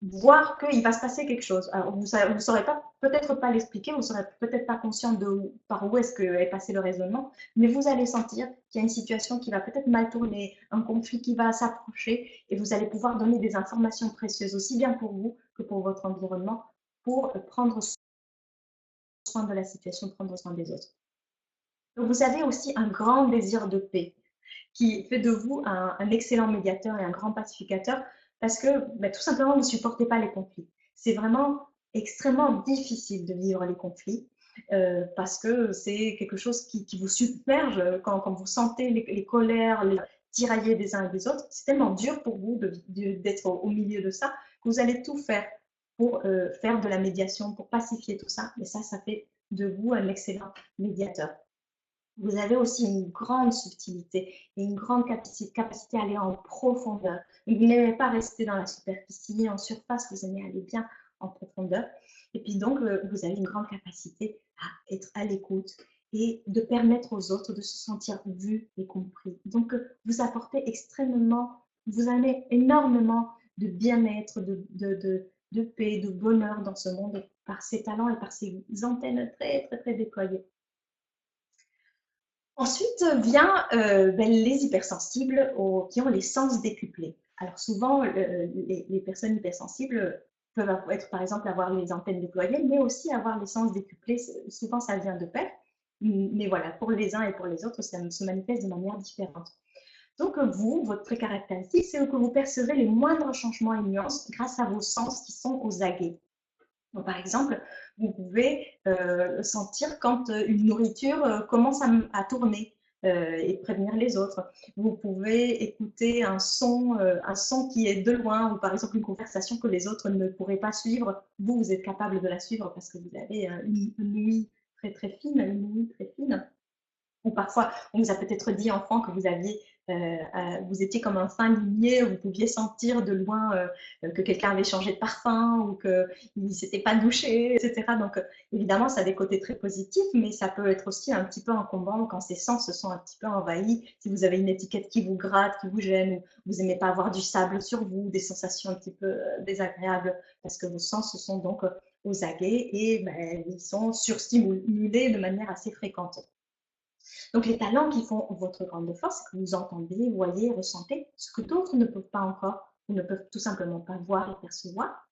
voir qu'il va se passer quelque chose. Alors, vous ne saurez pas, peut-être pas l'expliquer, vous ne serez peut-être pas conscient de par où est-ce qu'est passé le raisonnement, mais vous allez sentir qu'il y a une situation qui va peut-être mal tourner, un conflit qui va s'approcher, et vous allez pouvoir donner des informations précieuses, aussi bien pour vous que pour votre environnement, pour prendre soin de la situation, prendre soin des autres. Donc, vous avez aussi un grand désir de paix qui fait de vous un excellent médiateur et un grand pacificateur parce que tout simplement, vous ne supportez pas les conflits. C'est vraiment extrêmement difficile de vivre les conflits parce que c'est quelque chose qui vous submerge quand vous sentez les colères, les tiraillés des uns et des autres. C'est tellement dur pour vous d'être au milieu de ça que vous allez tout faire pour faire de la médiation, pour pacifier tout ça. Et ça fait de vous un excellent médiateur. Vous avez aussi une grande subtilité et une grande capacité à aller en profondeur. Vous n'aimez pas rester dans la superficie, en surface, vous aimez aller bien en profondeur. Et puis donc, vous avez une grande capacité à être à l'écoute et de permettre aux autres de se sentir vus et compris. Donc, vous apportez vous amenez énormément de bien-être, de paix, de bonheur dans ce monde par ces talents et par ces antennes très, très, très déployées. Ensuite vient les hypersensibles qui ont les sens décuplés. Alors souvent, les personnes hypersensibles peuvent être, par exemple, avoir les antennes déployées, mais aussi avoir les sens décuplés. Souvent, ça vient de pair. Mais voilà, pour les uns et pour les autres, ça se manifeste de manière différente. Donc vous, votre caractéristique, c'est que vous percevez les moindres changements et nuances grâce à vos sens qui sont aux aguets. Donc, par exemple, vous pouvez sentir quand une nourriture commence à tourner et prévenir les autres. Vous pouvez écouter un son qui est de loin, ou par exemple une conversation que les autres ne pourraient pas suivre. Vous êtes capable de la suivre parce que vous avez une ouïe très très fine, une ouïe très fine. Ou parfois, on vous a peut-être dit enfant que vous étiez comme un fin limier, vous pouviez sentir de loin que quelqu'un avait changé de parfum ou qu'il ne s'était pas douché, etc. Donc, évidemment, ça a des côtés très positifs, mais ça peut être aussi un petit peu incombant quand ces sens se sont un petit peu envahis. Si vous avez une étiquette qui vous gratte, qui vous gêne, ou vous n'aimez pas avoir du sable sur vous, des sensations un petit peu désagréables, parce que vos sens se sont donc aux aguets et ils sont surstimulés de manière assez fréquente. Donc, les talents qui font votre grande force, c'est que vous entendez, voyez, ressentez ce que d'autres ne peuvent pas encore ou ne peuvent tout simplement pas voir et percevoir.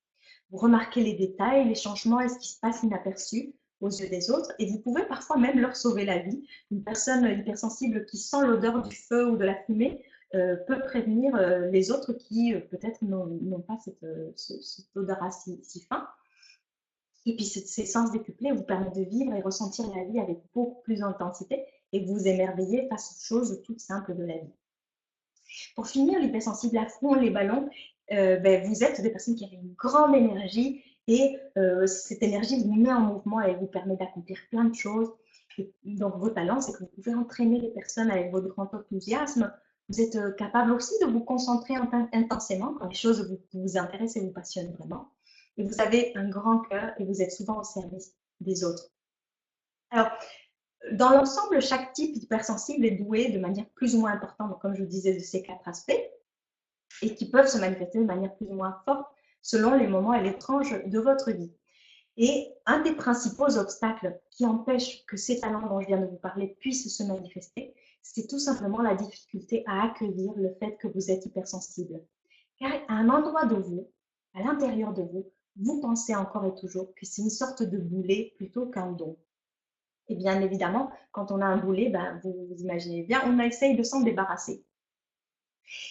Vous remarquez les détails, les changements et ce qui se passe inaperçu aux yeux des autres et vous pouvez parfois même leur sauver la vie. Une personne hypersensible qui sent l'odeur du feu ou de la fumée peut prévenir les autres qui peut-être n'ont pas cet odorat si fin. Et puis, ces sens décuplés vous permettent de vivre et ressentir la vie avec beaucoup plus d'intensité et vous émerveiller face aux choses toutes simples de la vie. Pour finir, l'hypersensible à fond les ballons, vous êtes des personnes qui ont une grande énergie et cette énergie vous met en mouvement et vous permet d'accomplir plein de choses. Et donc, vos talents, c'est que vous pouvez entraîner les personnes avec votre grand enthousiasme. Vous êtes capable aussi de vous concentrer intensément quand les choses vous intéressent et vous passionnent vraiment. Et vous avez un grand cœur et vous êtes souvent au service des autres. Alors, dans l'ensemble, chaque type hypersensible est doué de manière plus ou moins importante, donc, comme je vous disais, de ces 4 aspects, et qui peuvent se manifester de manière plus ou moins forte selon les moments et les tranches de votre vie. Et un des principaux obstacles qui empêchent que ces talents dont je viens de vous parler puissent se manifester, c'est tout simplement la difficulté à accueillir le fait que vous êtes hypersensible. Car à un endroit de vous, à l'intérieur de vous, vous pensez encore et toujours que c'est une sorte de boulet plutôt qu'un don. Et bien évidemment, quand on a un boulet, vous imaginez bien, on essaye de s'en débarrasser.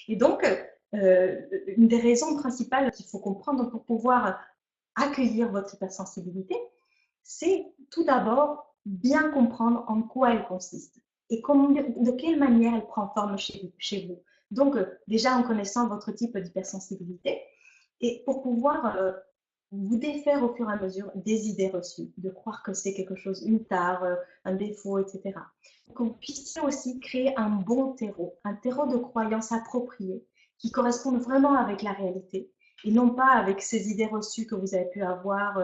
Et donc, une des raisons principales qu'il faut comprendre pour pouvoir accueillir votre hypersensibilité, c'est tout d'abord bien comprendre en quoi elle consiste et de quelle manière elle prend forme chez vous. Donc, déjà en connaissant votre type d'hypersensibilité et pour pouvoir vous défaire au fur et à mesure des idées reçues, de croire que c'est quelque chose, une tare, un défaut, etc. Que vous puissiez aussi créer un terreau de croyances appropriées qui correspondent vraiment avec la réalité et non pas avec ces idées reçues que vous avez pu avoir,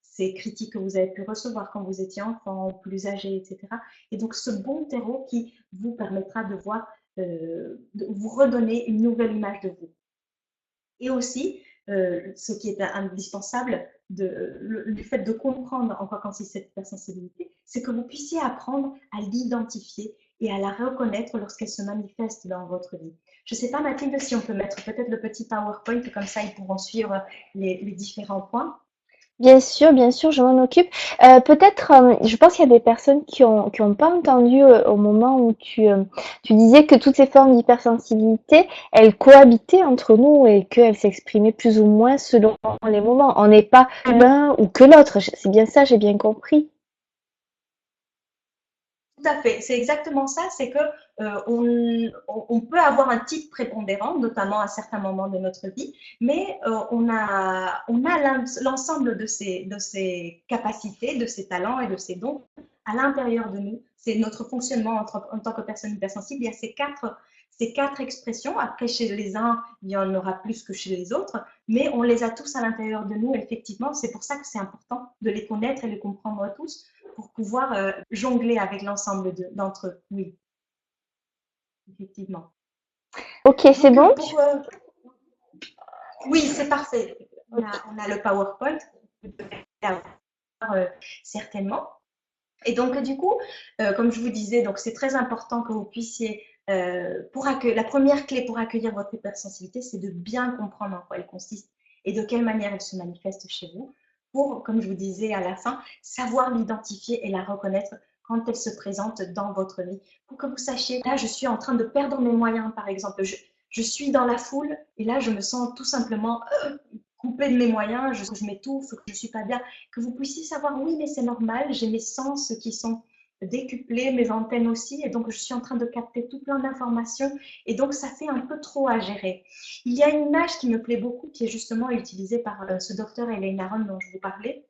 ces critiques que vous avez pu recevoir quand vous étiez enfant, plus âgé, etc. Et donc ce bon terreau qui vous permettra de voir, de vous redonner une nouvelle image de vous. Et aussi, ce qui est indispensable, le fait de comprendre en quoi consiste cette hypersensibilité, c'est que vous puissiez apprendre à l'identifier et à la reconnaître lorsqu'elle se manifeste dans votre vie. Je ne sais pas, Mathilde, si on peut mettre peut-être le petit PowerPoint, comme ça ils pourront suivre les différents points. Bien sûr, je m'en occupe. Peut-être, je pense qu'il y a des personnes qui ont pas entendu au moment où tu disais que toutes ces formes d'hypersensibilité, elles cohabitaient entre nous et qu'elles s'exprimaient plus ou moins selon les moments. On n'est pas l'un ou que l'autre. C'est bien ça, j'ai bien compris. Tout à fait, c'est exactement ça, c'est que on peut avoir un type prépondérant, notamment à certains moments de notre vie, mais on a l'ensemble de ces capacités, de ces talents et de ces dons à l'intérieur de nous. C'est notre fonctionnement en tant que personne hypersensible. Il y a ces quatre expressions. Après, chez les uns, il y en aura plus que chez les autres, mais on les a tous à l'intérieur de nous, effectivement. C'est pour ça que c'est important de les connaître et les comprendre tous pour pouvoir jongler avec l'ensemble d'entre eux. Oui, effectivement. Ok, c'est Donc, bon? oui, c'est parfait. On a le PowerPoint, certainement. Et donc, du coup, comme je vous disais, donc c'est très important que vous puissiez, la première clé pour accueillir votre hypersensibilité, c'est de bien comprendre en quoi elle consiste et de quelle manière elle se manifeste chez vous, pour, comme je vous disais à la fin, savoir l'identifier et la reconnaître quand elle se présente dans votre vie, pour que vous sachiez, là, je suis en train de perdre mes moyens, par exemple, je suis dans la foule et là, je me sens tout simplement coupée de mes moyens, je m'étouffe, que je ne suis pas bien, que vous puissiez savoir, oui, mais c'est normal, j'ai mes sens qui sont décuplés, mes antennes aussi, et donc je suis en train de capter tout plein d'informations, et donc ça fait un peu trop à gérer. Il y a une image qui me plaît beaucoup, qui est justement utilisée par ce docteur Elaine Aron dont je vous parlais.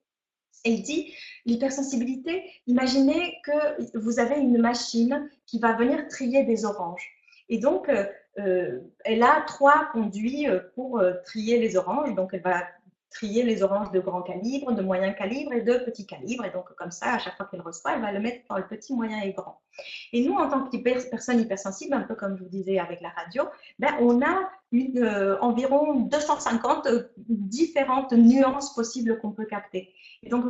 Elle dit, l'hypersensibilité, imaginez que vous avez une machine qui va venir trier des oranges. Et donc, elle a trois conduits pour trier les oranges. Donc, elle va trier les oranges de grand calibre, de moyen calibre et de petit calibre. Et donc, comme ça, à chaque fois qu'elle reçoit, elle va le mettre dans le petit, moyen et grand. Et nous, en tant que personne hypersensible, un peu comme je vous disais avec la radio, ben, on a environ 250 différentes nuances possibles qu'on peut capter. Et donc,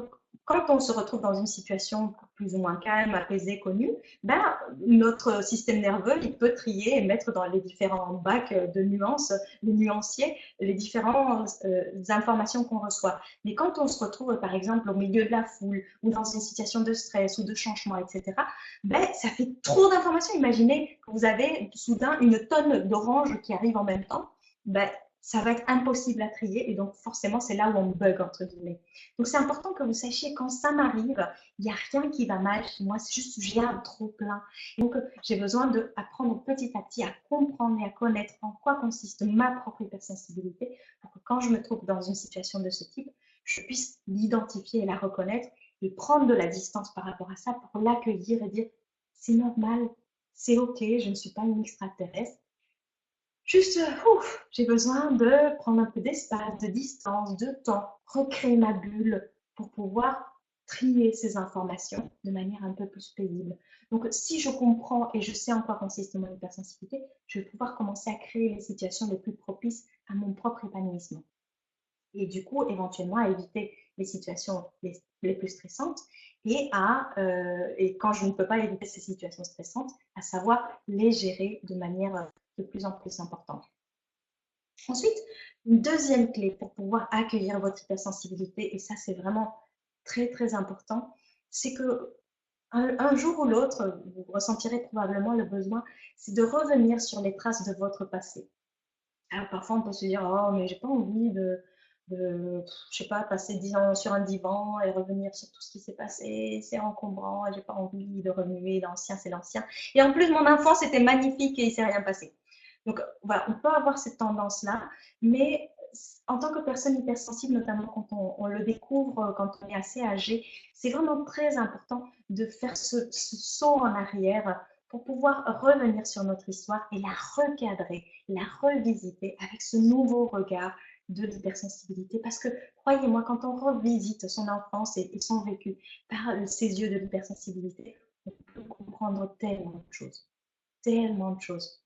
quand on se retrouve dans une situation plus ou moins calme, apaisée, connue, ben, notre système nerveux, il peut trier et mettre dans les différents bacs de nuances, les nuanciers, les différentes informations qu'on reçoit. Mais quand on se retrouve, par exemple, au milieu de la foule ou dans une situation de stress ou de changement, etc., ben, ça fait trop d'informations. Imaginez que vous avez soudain une tonne d'oranges qui arrivent en même temps. Ben, ça va être impossible à trier et donc forcément c'est là où on bug entre guillemets. Donc c'est important que vous sachiez quand ça m'arrive, il n'y a rien qui va mal chez moi, c'est juste j'ai un trop plein. Donc j'ai besoin d'apprendre petit à petit à comprendre et à connaître en quoi consiste ma propre hypersensibilité pour que quand je me trouve dans une situation de ce type, je puisse l'identifier et la reconnaître et prendre de la distance par rapport à ça pour l'accueillir et dire c'est normal, c'est ok, je ne suis pas une extraterrestre. Juste, j'ai besoin de prendre un peu d'espace, de distance, de temps, recréer ma bulle pour pouvoir trier ces informations de manière un peu plus paisible. Donc, si je comprends et je sais en quoi consiste mon hypersensibilité, je vais pouvoir commencer à créer les situations les plus propices à mon propre épanouissement. Et du coup, éventuellement, à éviter les situations les plus stressantes et quand je ne peux pas éviter ces situations stressantes, à savoir les gérer de manière de plus en plus importante. Ensuite, une deuxième clé pour pouvoir accueillir votre hypersensibilité, et ça c'est vraiment très très important, c'est que un jour ou l'autre, vous ressentirez probablement le besoin, c'est de revenir sur les traces de votre passé. Alors parfois on peut se dire, oh mais j'ai pas envie je sais pas, passer 10 ans sur un divan et revenir sur tout ce qui s'est passé, c'est encombrant, et j'ai pas envie de remuer, l'ancien, c'est l'ancien. Et en plus, mon enfance était magnifique et il s'est rien passé. Donc voilà, on peut avoir cette tendance-là, mais en tant que personne hypersensible, notamment quand on le découvre, quand on est assez âgé, c'est vraiment très important de faire ce saut en arrière pour pouvoir revenir sur notre histoire et la recadrer, la revisiter avec ce nouveau regard de l'hypersensibilité. Parce que, croyez-moi, quand on revisite son enfance et son vécu par ses yeux de l'hypersensibilité, on peut comprendre tellement de choses. Tellement de choses.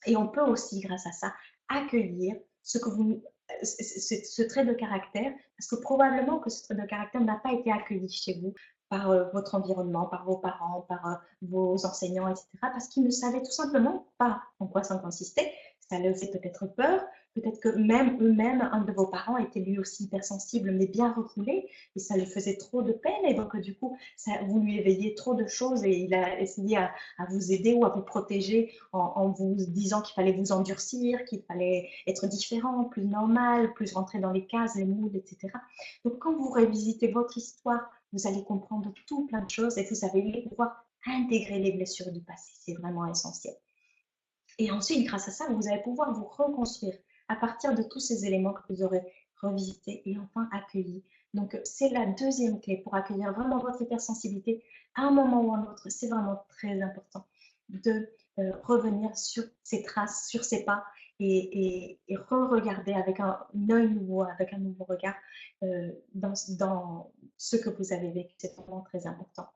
Et on peut aussi, grâce à ça, accueillir ce que vous, ce trait de caractère, parce que probablement que ce trait de caractère n'a pas été accueilli chez vous par votre environnement, par vos parents, par vos enseignants, etc., parce qu'ils ne savaient tout simplement pas en quoi ça consistait. Ça leur faisait peut-être peur, peut-être que même eux-mêmes, un de vos parents était lui aussi hypersensible, mais bien refoulé, et ça lui faisait trop de peine, et donc du coup, ça, vous lui éveillez trop de choses, et il a essayé à vous aider ou à vous protéger en vous disant qu'il fallait vous endurcir, qu'il fallait être différent, plus normal, plus rentrer dans les cases, les moules, etc. Donc quand vous révisitez votre histoire, vous allez comprendre tout plein de choses et vous allez pouvoir intégrer les blessures du passé. C'est vraiment essentiel. Et ensuite, grâce à ça, vous allez pouvoir vous reconstruire à partir de tous ces éléments que vous aurez revisités et enfin accueillis. Donc, c'est la deuxième clé pour accueillir vraiment votre hypersensibilité à un moment ou à un autre. C'est vraiment très important de revenir sur ces traces, sur ces pas et re-regarder avec un œil nouveau, avec un nouveau regard dans ce que vous avez vécu. C'est vraiment très important.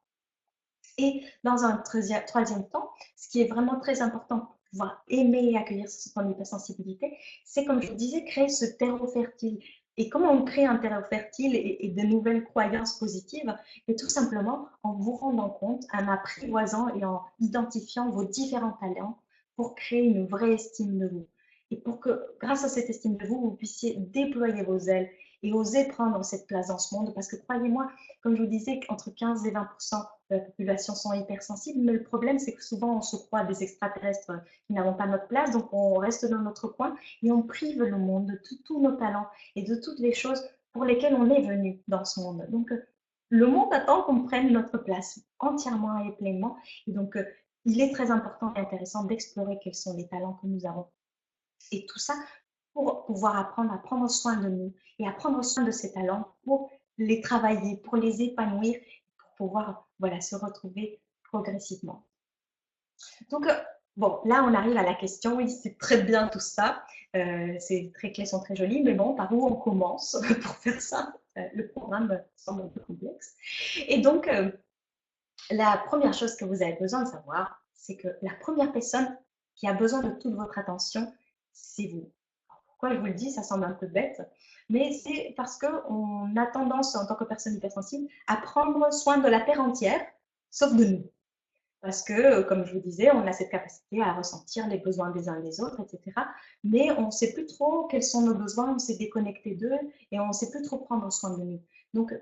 Et dans un troisième temps, ce qui est vraiment très important pour pouvoir aimer et accueillir son hypersensibilité, c'est comme je vous disais, créer ce terreau fertile. Et comment on crée un terreau fertile et de nouvelles croyances positives? Et tout simplement en vous rendant compte, en apprivoisant et en identifiant vos différents talents pour créer une vraie estime de vous. Et pour que, grâce à cette estime de vous, vous puissiez déployer vos ailes et oser prendre cette place dans ce monde. Parce que croyez-moi, comme je vous disais, entre 15 et 20% de la population sont hypersensibles, mais le problème, c'est que souvent, on se croit des extraterrestres qui n'avons pas notre place, donc on reste dans notre coin et on prive le monde de tous nos talents et de toutes les choses pour lesquelles on est venu dans ce monde. Donc, le monde attend qu'on prenne notre place entièrement et pleinement. Et donc, il est très important et intéressant d'explorer quels sont les talents que nous avons. Et tout ça pour pouvoir apprendre à prendre soin de nous et à prendre soin de ces talents pour les travailler, pour les épanouir, pour pouvoir voilà, se retrouver progressivement. Donc, bon, là, on arrive à la question, oui, c'est très bien tout ça, ces très clés sont très jolies, mais bon, par où on commence pour faire ça? Le programme semble un peu complexe. Et donc, la première chose que vous avez besoin de savoir, c'est que la première personne qui a besoin de toute votre attention, c'est vous. Pourquoi je vous le dis, ça semble un peu bête, mais c'est parce qu'on a tendance, en tant que personne hypersensible, à prendre soin de la terre entière, sauf de nous. Parce que, comme je vous disais, on a cette capacité à ressentir les besoins des uns et des autres, etc. Mais on ne sait plus trop quels sont nos besoins, on s'est déconnecté d'eux et on ne sait plus trop prendre soin de nous. Donc,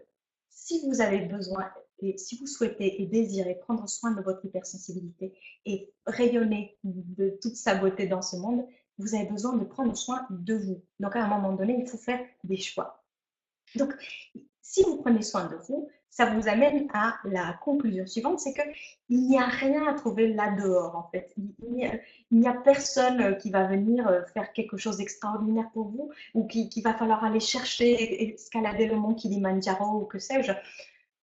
si vous avez besoin et si vous souhaitez et désirez prendre soin de votre hypersensibilité et rayonner de toute sa beauté dans ce monde, vous avez besoin de prendre soin de vous. Donc, à un moment donné, il faut faire des choix. Donc, si vous prenez soin de vous, ça vous amène à la conclusion suivante, c'est qu'il n'y a rien à trouver là dehors, en fait. Il n'y a personne qui va venir faire quelque chose d'extraordinaire pour vous ou qui va falloir aller chercher, escalader le mont Kilimanjaro ou que sais-je.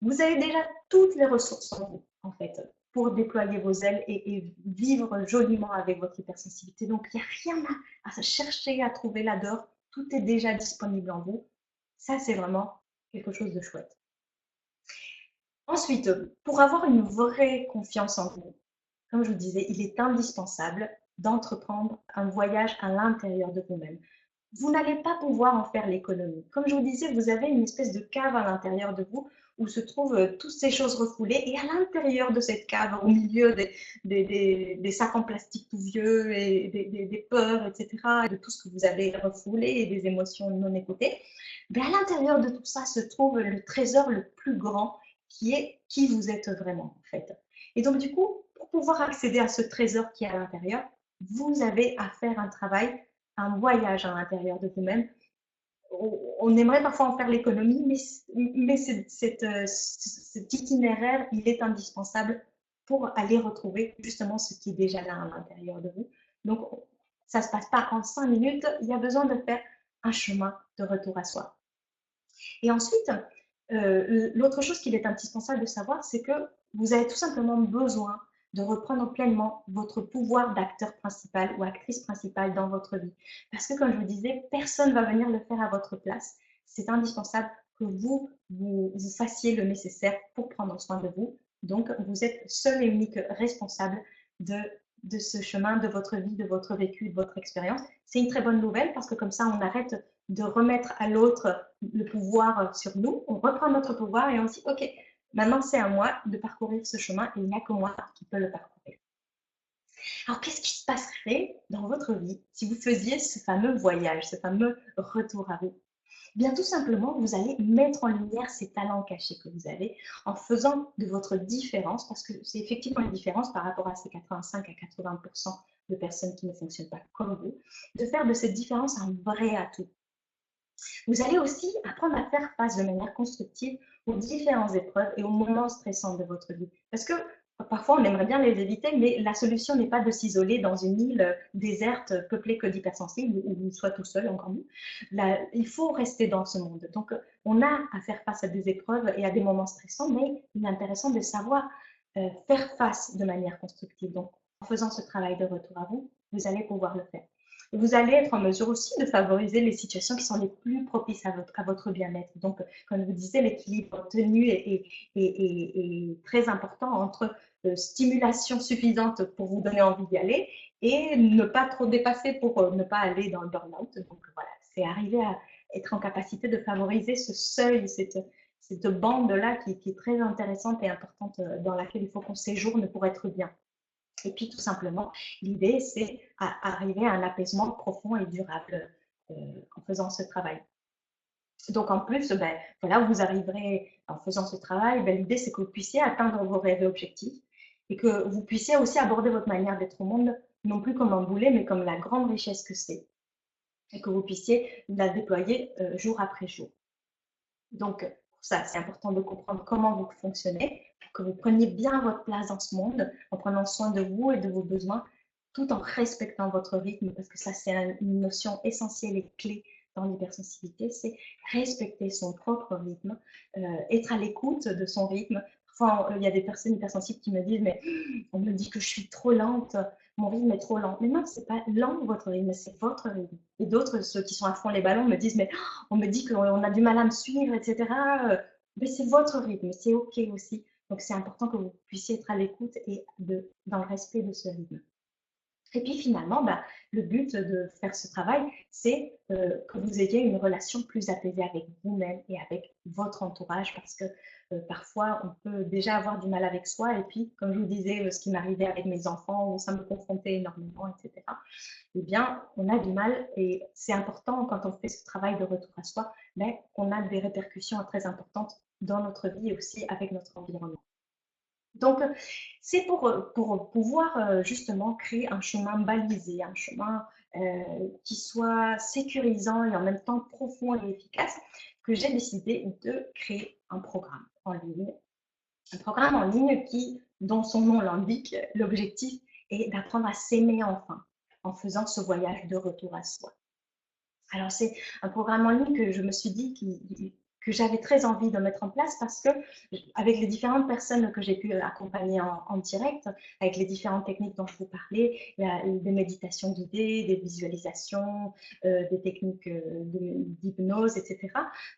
Vous avez déjà toutes les ressources en vous, en fait, pour déployer vos ailes et vivre joliment avec votre hypersensibilité. Donc, il n'y a rien à chercher, à trouver là dehors. Tout est déjà disponible en vous. Ça, c'est vraiment quelque chose de chouette. Ensuite, pour avoir une vraie confiance en vous, comme je vous disais, il est indispensable d'entreprendre un voyage à l'intérieur de vous-même. Vous n'allez pas pouvoir en faire l'économie. Comme je vous disais, vous avez une espèce de cave à l'intérieur de vous où se trouvent toutes ces choses refoulées. Et à l'intérieur de cette cave, au milieu des sacs en plastique tout vieux et des peurs, etc., et de tout ce que vous avez refoulé et des émotions non écoutées, ben à l'intérieur de tout ça se trouve le trésor le plus grand qui est qui vous êtes vraiment, en fait. Et donc, du coup, pour pouvoir accéder à ce trésor qui est à l'intérieur, vous avez à faire un travail, un voyage à l'intérieur de vous-même on aimerait parfois en faire l'économie, mais cet itinéraire, il est indispensable pour aller retrouver justement ce qui est déjà là à l'intérieur de vous. Donc, ça ne se passe pas en 5 minutes, il y a besoin de faire un chemin de retour à soi. Et ensuite, l'autre chose qu'il est indispensable de savoir, c'est que vous avez tout simplement besoin de reprendre pleinement votre pouvoir d'acteur principal ou actrice principale dans votre vie. Parce que, comme je vous disais, personne ne va venir le faire à votre place. C'est indispensable que vous fassiez le nécessaire pour prendre soin de vous. Donc, vous êtes seul et unique responsable de, de ce chemin, de votre vie, de votre vécu, de votre expérience. C'est une très bonne nouvelle parce que comme ça, on arrête de remettre à l'autre le pouvoir sur nous. On reprend notre pouvoir et on se dit, OK, maintenant c'est à moi de parcourir ce chemin et il n'y a que moi qui peux le parcourir. Alors, qu'est-ce qui se passerait dans votre vie si vous faisiez ce fameux voyage, ce fameux retour à vous? Bien, tout simplement, vous allez mettre en lumière ces talents cachés que vous avez en faisant de votre différence, parce que c'est effectivement une différence par rapport à ces 85 à 80% de personnes qui ne fonctionnent pas comme vous, de faire de cette différence un vrai atout. Vous allez aussi apprendre à faire face de manière constructive aux différentes épreuves et aux moments stressants de votre vie. Parce que parfois, on aimerait bien les éviter, mais la solution n'est pas de s'isoler dans une île déserte peuplée que d'hypersensibles ou soit tout seul, encore mieux. Là, il faut rester dans ce monde. Donc, on a à faire face à des épreuves et à des moments stressants, mais il est intéressant de savoir faire face de manière constructive. Donc, en faisant ce travail de retour à vous, vous allez pouvoir le faire. Vous allez être en mesure aussi de favoriser les situations qui sont les plus propices à votre bien-être. Donc, comme je vous disais, l'équilibre tenu est très important entre stimulation suffisante pour vous donner envie d'y aller et ne pas trop dépasser pour ne pas aller dans le burn-out. Donc, voilà, c'est arriver à être en capacité de favoriser ce seuil, cette bande-là qui est très intéressante et importante dans laquelle il faut qu'on séjourne pour être bien. Et puis, tout simplement, l'idée, c'est arriver à un apaisement profond et durable en faisant ce travail. Donc, en plus, ben, voilà, vous arriverez en faisant ce travail, ben, l'idée, c'est que vous puissiez atteindre vos rêves et objectifs et que vous puissiez aussi aborder votre manière d'être au monde, non plus comme un boulet, mais comme la grande richesse que c'est et que vous puissiez la déployer jour après jour. Donc, pour ça, c'est important de comprendre comment vous fonctionnez, pour que vous preniez bien votre place dans ce monde, en prenant soin de vous et de vos besoins, tout en respectant votre rythme, parce que ça, c'est une notion essentielle et clé dans l'hypersensibilité, c'est respecter son propre rythme, être à l'écoute de son rythme. Parfois, il y a des personnes hypersensibles qui me disent, mais on me dit que je suis trop lente, mon rythme est trop lent. Mais non, c'est pas lent votre rythme, c'est votre rythme. Et d'autres, ceux qui sont à fond les ballons, me disent, mais on me dit qu'on a du mal à me suivre, etc. Mais c'est votre rythme, c'est OK aussi. Donc, c'est important que vous puissiez être à l'écoute et dans le respect de ce rythme. Et puis finalement, bah, le but de faire ce travail, c'est que vous ayez une relation plus apaisée avec vous-même et avec votre entourage, parce que parfois, on peut déjà avoir du mal avec soi. Et puis, comme je vous disais, ce qui m'arrivait avec mes enfants, où ça me confrontait énormément, etc., eh bien, on a du mal. Et c'est important, quand on fait ce travail de retour à soi, mais qu'on a des répercussions très importantes dans notre vie et aussi avec notre environnement. Donc, c'est pour pouvoir justement créer un chemin balisé, un chemin qui soit sécurisant et en même temps profond et efficace, que j'ai décidé de créer un programme en ligne. Un programme en ligne qui, dont son nom l'indique, l'objectif est d'apprendre à s'aimer enfin en faisant ce voyage de retour à soi. Alors, c'est un programme en ligne que je me suis dit que j'avais très envie de mettre en place parce que, avec les différentes personnes que j'ai pu accompagner en direct, avec les différentes techniques dont je vous parlais, il y a des méditations guidées, des visualisations, des techniques d'hypnose, etc.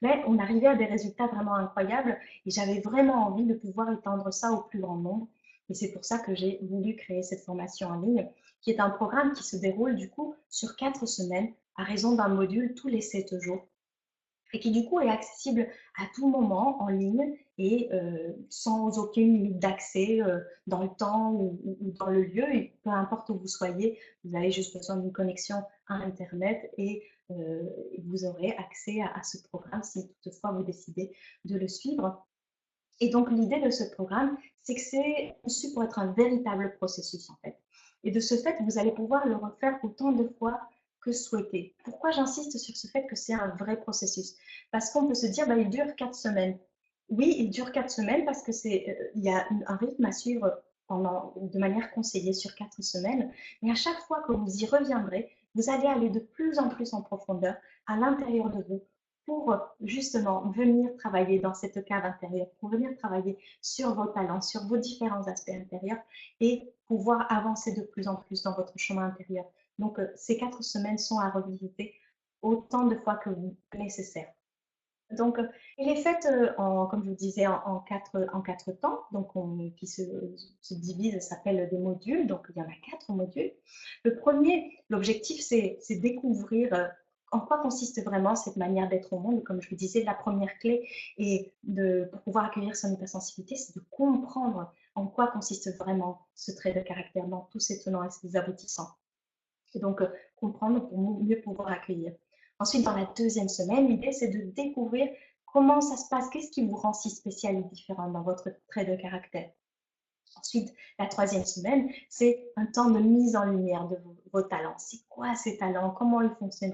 Mais on arrivait à des résultats vraiment incroyables et j'avais vraiment envie de pouvoir étendre ça au plus grand nombre. Et c'est pour ça que j'ai voulu créer cette formation en ligne, qui est un programme qui se déroule du coup sur 4 semaines à raison d'un module tous les 7 jours et qui du coup est accessible à tout moment en ligne et sans aucune limite d'accès dans le temps ou dans le lieu. Et peu importe où vous soyez, vous avez juste besoin d'une connexion à Internet et vous aurez accès à ce programme si toutefois vous décidez de le suivre. Et donc l'idée de ce programme, c'est que c'est conçu pour être un véritable processus en fait. Et de ce fait, vous allez pouvoir le refaire autant de fois que souhaiter. Pourquoi j'insiste sur ce fait que c'est un vrai processus? Parce qu'on peut se dire, bah, il dure 4 semaines. Oui, il dure 4 semaines parce que il y a un rythme à suivre de manière conseillée sur 4 semaines. Mais à chaque fois que vous y reviendrez, vous allez aller de plus en plus en profondeur à l'intérieur de vous pour justement venir travailler dans cette cave intérieure, pour venir travailler sur vos talents, sur vos différents aspects intérieurs et pouvoir avancer de plus en plus dans votre chemin intérieur. Donc, ces 4 semaines sont à revisiter autant de fois que nécessaire. Donc, il est fait, comme je vous disais, en quatre temps, donc qui se divise, s'appelle des modules. Donc, il y en a 4 modules. Le premier, l'objectif, c'est découvrir en quoi consiste vraiment cette manière d'être au monde. Comme je vous disais, la première clé pour pouvoir accueillir son hypersensibilité, c'est de comprendre en quoi consiste vraiment ce trait de caractère dans tous ses tenants et ses aboutissants. Et donc, comprendre pour mieux pouvoir accueillir. Ensuite, dans la deuxième semaine, l'idée, c'est de découvrir comment ça se passe, qu'est-ce qui vous rend si spécial et différent dans votre trait de caractère. Ensuite, la troisième semaine, c'est un temps de mise en lumière de vos talents. C'est quoi ces talents? Comment ils fonctionnent?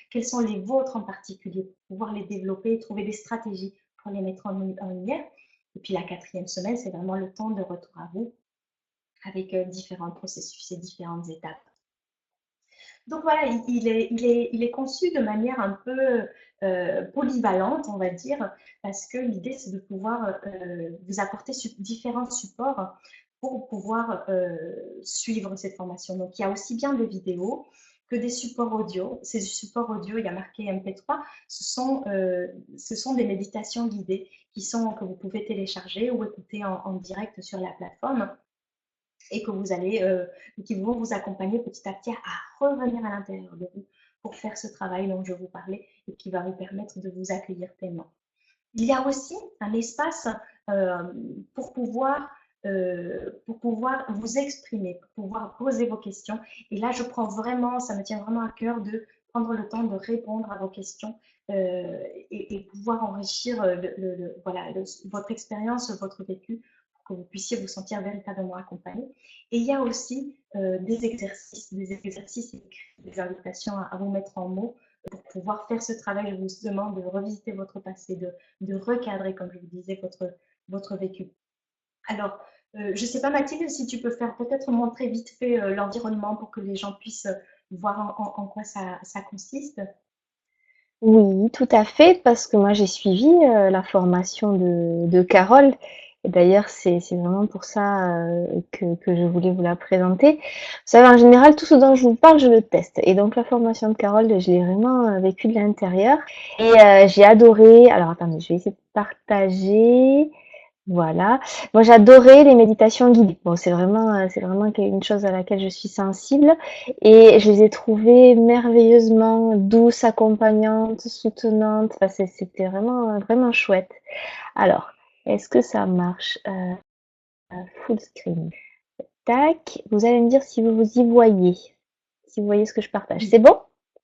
Quels sont les vôtres en particulier pour pouvoir les développer et trouver des stratégies pour les mettre en lumière? Et puis la quatrième semaine, c'est vraiment le temps de retour à vous avec différents processus et différentes étapes. Donc voilà, il est conçu de manière un peu polyvalente, on va dire, parce que l'idée, c'est de pouvoir vous apporter différents supports pour pouvoir suivre cette formation. Donc, il y a aussi bien des vidéos que des supports audio. Ces supports audio, il y a marqué MP3, ce sont des méditations guidées que vous pouvez télécharger ou écouter en direct sur la plateforme et qui vont vous accompagner petit à petit à revenir à l'intérieur de vous pour faire ce travail dont je vous parlais et qui va vous permettre de vous accueillir pleinement. Il y a aussi un espace euh, pour pouvoir vous exprimer, pour pouvoir poser vos questions. Et là, ça me tient vraiment à cœur de prendre le temps de répondre à vos questions et pouvoir enrichir voilà, votre expérience, votre vécu, pour que vous puissiez vous sentir véritablement accompagné. Et il y a aussi des exercices écrits, des invitations à vous mettre en mots pour pouvoir faire ce travail. Je vous demande de revisiter votre passé, de recadrer, comme je vous disais, votre vécu. Alors, je ne sais pas, Mathilde, si tu peux faire peut-être montrer vite fait l'environnement pour que les gens puissent voir en quoi ça consiste. Oui, tout à fait, parce que moi j'ai suivi la formation de Carole. Et d'ailleurs, c'est vraiment pour ça que je voulais vous la présenter. Vous savez, en général, tout ce dont je vous parle, je le teste. Et donc, la formation de Carole, je l'ai vraiment vécue de l'intérieur. Et j'ai adoré. Alors, attendez, je vais essayer de partager. Voilà. Moi, j'adorais les méditations guidées. Bon, c'est vraiment une chose à laquelle je suis sensible et je les ai trouvées merveilleusement douces, accompagnantes, soutenantes. Enfin, c'était vraiment, vraiment chouette. Alors, est-ce que ça marche? Full screen. Tac. Vous allez me dire si vous vous y voyez, si vous voyez ce que je partage. Oui, C'est bon?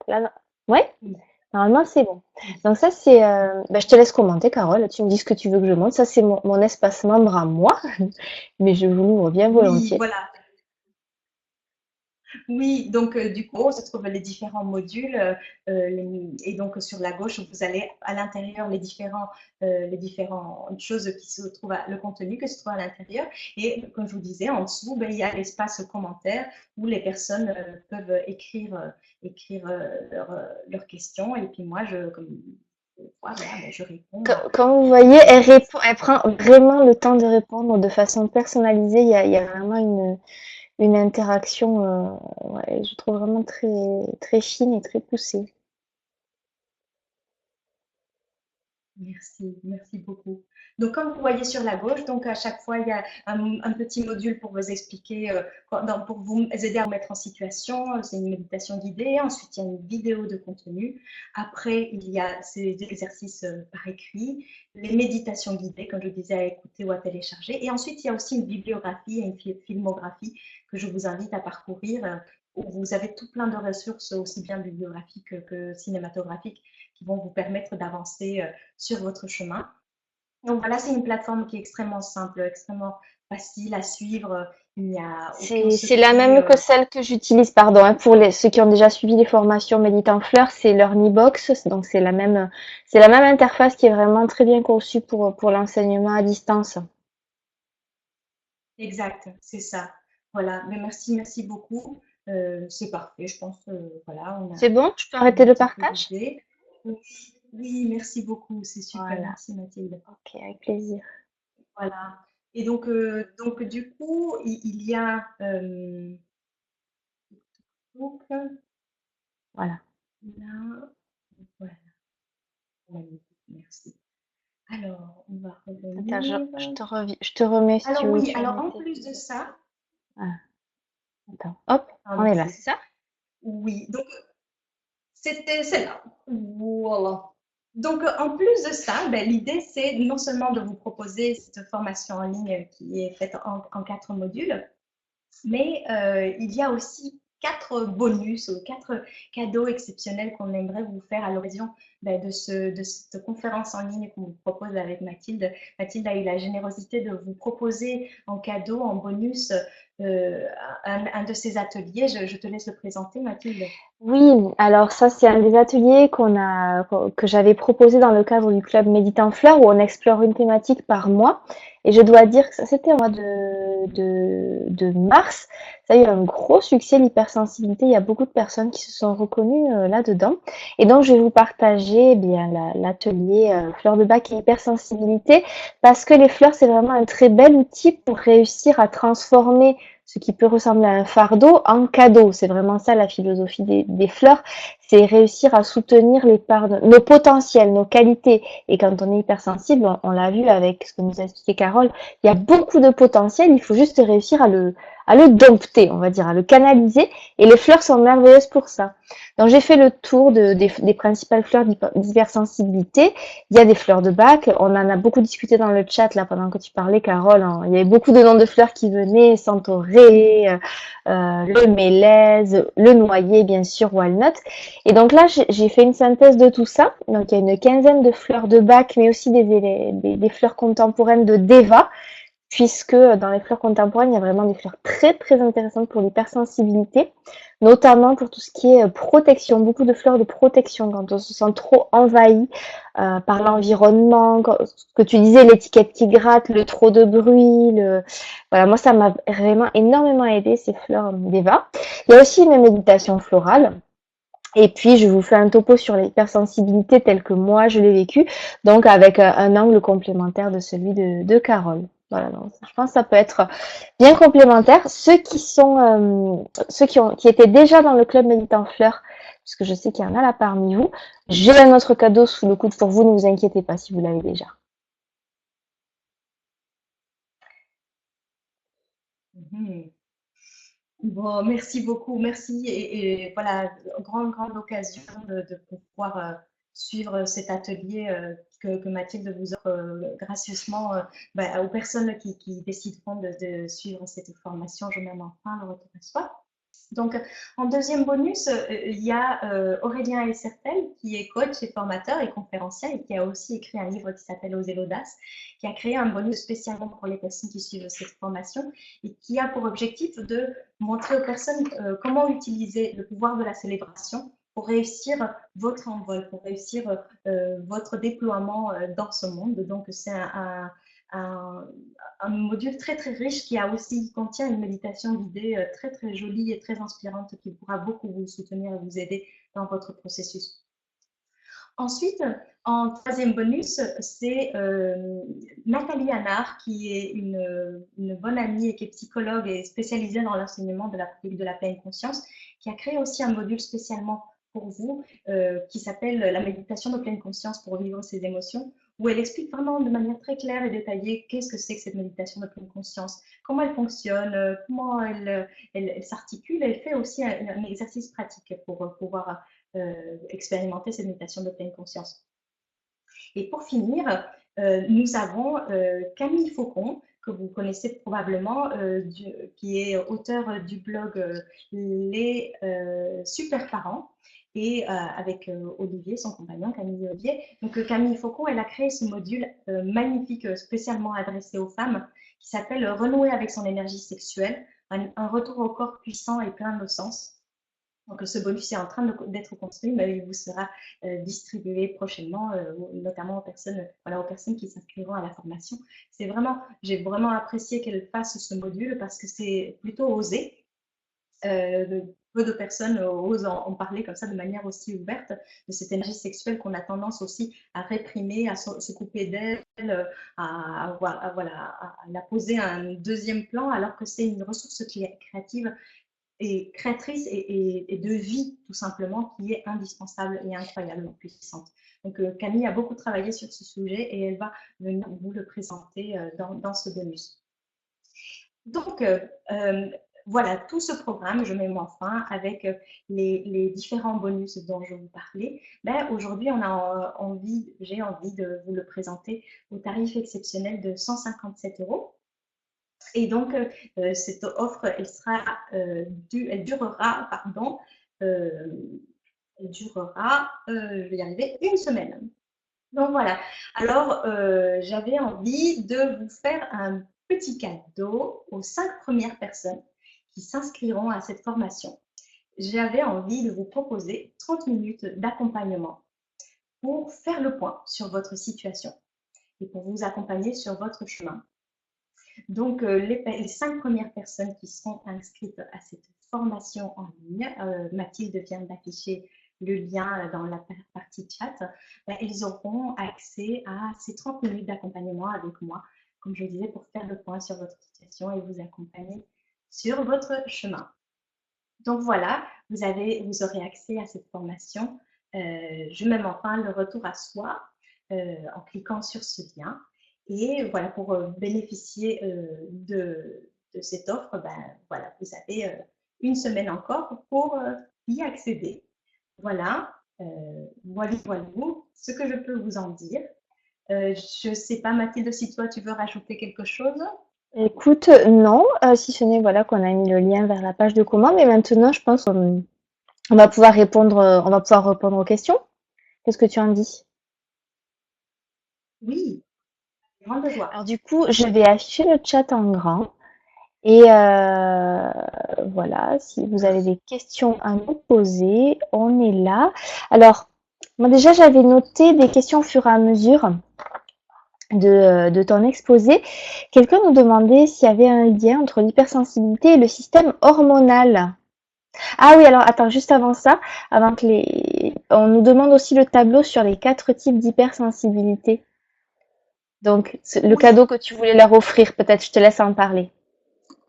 Là, ouais? oui, Normalement, c'est bon. oui. Donc ça, c'est... bah, je te laisse commenter, Carole. Tu me dis ce que tu veux que je monte. Ça, c'est mon espace membre à moi. Mais je vous l'ouvre bien Oui, volontiers. voilà. Oui, donc du coup, on se trouve les différents modules et donc sur la gauche, vous allez à l'intérieur les différentes choses qui se trouvent, le contenu qui se trouve à l'intérieur. Et comme je vous disais, en dessous, ben, il y a l'espace commentaire où les personnes peuvent écrire leurs questions. Et puis moi, voilà, ben, je réponds. Comme vous voyez, elle prend vraiment le temps de répondre de façon personnalisée. Il y a vraiment une interaction, ouais, je trouve vraiment très, très fine et très poussée. Merci, merci beaucoup. Donc, comme vous voyez sur la gauche, donc à chaque fois, il y a un petit module pour vous expliquer, pour vous aider à vous mettre en situation. C'est une méditation guidée. Ensuite, il y a une vidéo de contenu. Après, il y a ces exercices par écrit, les méditations guidées, comme je disais, à écouter ou à télécharger. Et ensuite, il y a aussi une bibliographie et une filmographie que je vous invite à parcourir, où vous avez tout plein de ressources, aussi bien bibliographiques que cinématographiques, qui vont vous permettre d'avancer sur votre chemin. Donc voilà, c'est une plateforme qui est extrêmement simple, extrêmement facile à suivre Il n'y a aucun C'est la secret. même que celle que j'utilise, pardon, hein, pour ceux qui ont déjà suivi les formations Méditant Fleur, c'est leur Nibox, donc c'est la même interface qui est vraiment très bien conçue pour l'enseignement à distance. Exact, c'est ça. Voilà, mais merci beaucoup. C'est parfait, je pense. Voilà, C'est bon? Je peux on arrêter a un le petit peu partage? d'idées. Oui, oui, merci beaucoup, c'est super. Voilà, Merci Mathilde. ok, avec plaisir. Voilà. Et donc du coup, il y a donc, Voilà. là, voilà, magnifique, merci. Alors, on va Attends, revenir. je te remets si tu Alors veux où oui, tu en alors en étais. plus de ça, Ah, attends, hop, ah on est là, merci. c'est ça? Oui, donc c'était celle-là. Voilà. Donc, en plus de ça, ben, l'idée, c'est non seulement de vous proposer cette formation en ligne qui est faite en 4 modules, mais il y a aussi 4 bonus ou 4 cadeaux exceptionnels qu'on aimerait vous faire à l'occasion ben, de cette conférence en ligne qu'on vous propose avec Mathilde. Mathilde a eu la générosité de vous proposer en cadeau, en bonus, euh, un de ces ateliers. Je te laisse le présenter, Mathilde. Oui, alors ça c'est un des ateliers que j'avais proposé dans le cadre du club Méditant Fleur où on explore une thématique par mois. Et je dois dire que ça c'était au mois de mars. Ça a eu un gros succès, l'hypersensibilité. Il y a beaucoup de personnes qui se sont reconnues là-dedans. Et donc je vais vous partager eh bien l'atelier fleurs de bac et hypersensibilité parce que les fleurs c'est vraiment un très bel outil pour réussir à transformer ce qui peut ressembler à un fardeau en cadeau. C'est vraiment ça la philosophie des fleurs, c'est réussir à soutenir les parts de nos potentiels, nos qualités. Et quand on est hypersensible, on l'a vu avec ce que nous a expliqué Carole, il y a beaucoup de potentiel, il faut juste réussir à le dompter, on va dire, à le canaliser. Et les fleurs sont merveilleuses pour ça. Donc j'ai fait le tour des principales fleurs d'hypersensibilité. Il y a des fleurs de bac. On en a beaucoup discuté dans le chat là pendant que tu parlais, Carole. Hein. Il y avait beaucoup de noms de fleurs qui venaient, centaurée, le mélèze, le noyer, bien sûr, walnut. Et donc là, j'ai fait une synthèse de tout ça. Donc il y a une quinzaine de fleurs de bac, mais aussi des fleurs contemporaines de Deva puisque dans les fleurs contemporaines, il y a vraiment des fleurs très très intéressantes pour l'hypersensibilité, notamment pour tout ce qui est protection, beaucoup de fleurs de protection quand on se sent trop envahi par l'environnement, ce que tu disais, l'étiquette qui gratte, le trop de bruit, voilà, moi ça m'a vraiment énormément aidé ces fleurs d'Eva. Il y a aussi une méditation florale. Et puis, je vous fais un topo sur l'hypersensibilité telle que moi je l'ai vécu, donc avec un angle complémentaire de celui de Carole. Voilà, donc je pense que ça peut être bien complémentaire. Ceux qui étaient déjà dans le club Méditant Fleurs, puisque je sais qu'il y en a là parmi vous, j'ai un autre cadeau sous le coude pour vous, ne vous inquiétez pas si vous l'avez déjà. Mhm. Bon, merci beaucoup, merci. Et voilà, grande occasion de pouvoir suivre cet atelier que Mathilde vous offre gracieusement bah, aux personnes qui décideront de suivre cette formation. Je mets enfin le retour à soi. Donc, en deuxième bonus, il y a Aurélien Essertel, qui est coach et formateur et conférencier et qui a aussi écrit un livre qui s'appelle Oser l'audace, qui a créé un bonus spécialement pour les personnes qui suivent cette formation et qui a pour objectif de montrer aux personnes comment utiliser le pouvoir de la célébration pour réussir votre envol, pour réussir votre déploiement dans ce monde. Donc, c'est un, un module très très riche qui a aussi contient une méditation guidée très très jolie et très inspirante qui pourra beaucoup vous soutenir et vous aider dans votre processus. Ensuite, en troisième bonus, c'est Nathalie Hanard, qui est une bonne amie et qui est psychologue et spécialisée dans l'enseignement de la pratique de la pleine conscience, qui a créé aussi un module spécialement pour vous qui s'appelle la méditation de pleine conscience pour vivre ses émotions, où elle explique vraiment de manière très claire et détaillée qu'est-ce que c'est que cette méditation de pleine conscience, comment elle fonctionne, comment elle s'articule. Elle fait aussi un exercice pratique pour pouvoir expérimenter cette méditation de pleine conscience. Et pour finir, nous avons Camille Faucon, que vous connaissez probablement, qui est auteur du blog Les Super Parents et avec Olivier, son compagnon, Camille Olivier. Donc Camille Faucon, elle a créé ce module magnifique, spécialement adressé aux femmes, qui s'appelle Renouer avec son énergie sexuelle, un retour au corps puissant et plein de sens. Donc ce bonus est en train d'être construit, mais il vous sera distribué prochainement, notamment aux personnes, voilà, aux personnes qui s'inscriront à la formation. C'est vraiment, j'ai vraiment apprécié qu'elle fasse ce module parce que c'est plutôt osé. Peu de personnes osent en parler comme ça de manière aussi ouverte, de cette énergie sexuelle qu'on a tendance aussi à réprimer, à se couper d'elle, voilà, à la poser à un deuxième plan, alors que c'est une ressource créative et créatrice et de vie, tout simplement, qui est indispensable et incroyablement puissante. Donc, Camille a beaucoup travaillé sur ce sujet et elle va venir vous le présenter dans ce bonus. Donc, voilà, tout ce programme, je mets mon fin avec les différents bonus dont je vous parlais. Ben, aujourd'hui, j'ai envie de vous le présenter au tarif exceptionnel de 157 euros. Et donc, cette offre, elle durera, pardon, euh, je vais y arriver, une semaine. Donc voilà. Alors, j'avais envie de vous faire un petit cadeau aux 5 premières personnes qui s'inscriront à cette formation. J'avais envie de vous proposer 30 minutes d'accompagnement pour faire le point sur votre situation et pour vous accompagner sur votre chemin. Donc, les 5 premières personnes qui seront inscrites à cette formation en ligne, Mathilde vient d'afficher le lien dans la partie chat, ben, ils auront accès à ces 30 minutes d'accompagnement avec moi, comme je disais, pour faire le point sur votre situation et vous accompagner sur votre chemin. Donc voilà, vous aurez accès à cette formation. Je mets enfin le retour à soi en cliquant sur ce lien. Et voilà, pour bénéficier de cette offre, ben, voilà, vous avez une semaine encore pour y accéder. Voilà, voilà, voilà ce que je peux vous en dire. Je ne sais pas, Mathilde, si toi tu veux rajouter quelque chose. Écoute, non, si ce n'est voilà qu'on a mis le lien vers la page de commande, mais maintenant je pense on va pouvoir on va pouvoir répondre aux questions. Qu'est-ce que tu en dis? Oui, grande joie. Alors du coup, je vais afficher le chat en grand et voilà, si vous avez des questions à nous poser, on est là. Alors, moi déjà j'avais noté des questions au fur et à mesure de ton exposé. Quelqu'un nous demandait s'il y avait un lien entre l'hypersensibilité et le système hormonal. Ah oui, alors attends, juste avant ça, avant que on nous demande aussi le tableau sur les 4 types d'hypersensibilité. Donc, le Oui, cadeau que tu voulais leur offrir, peut-être, je te laisse en parler.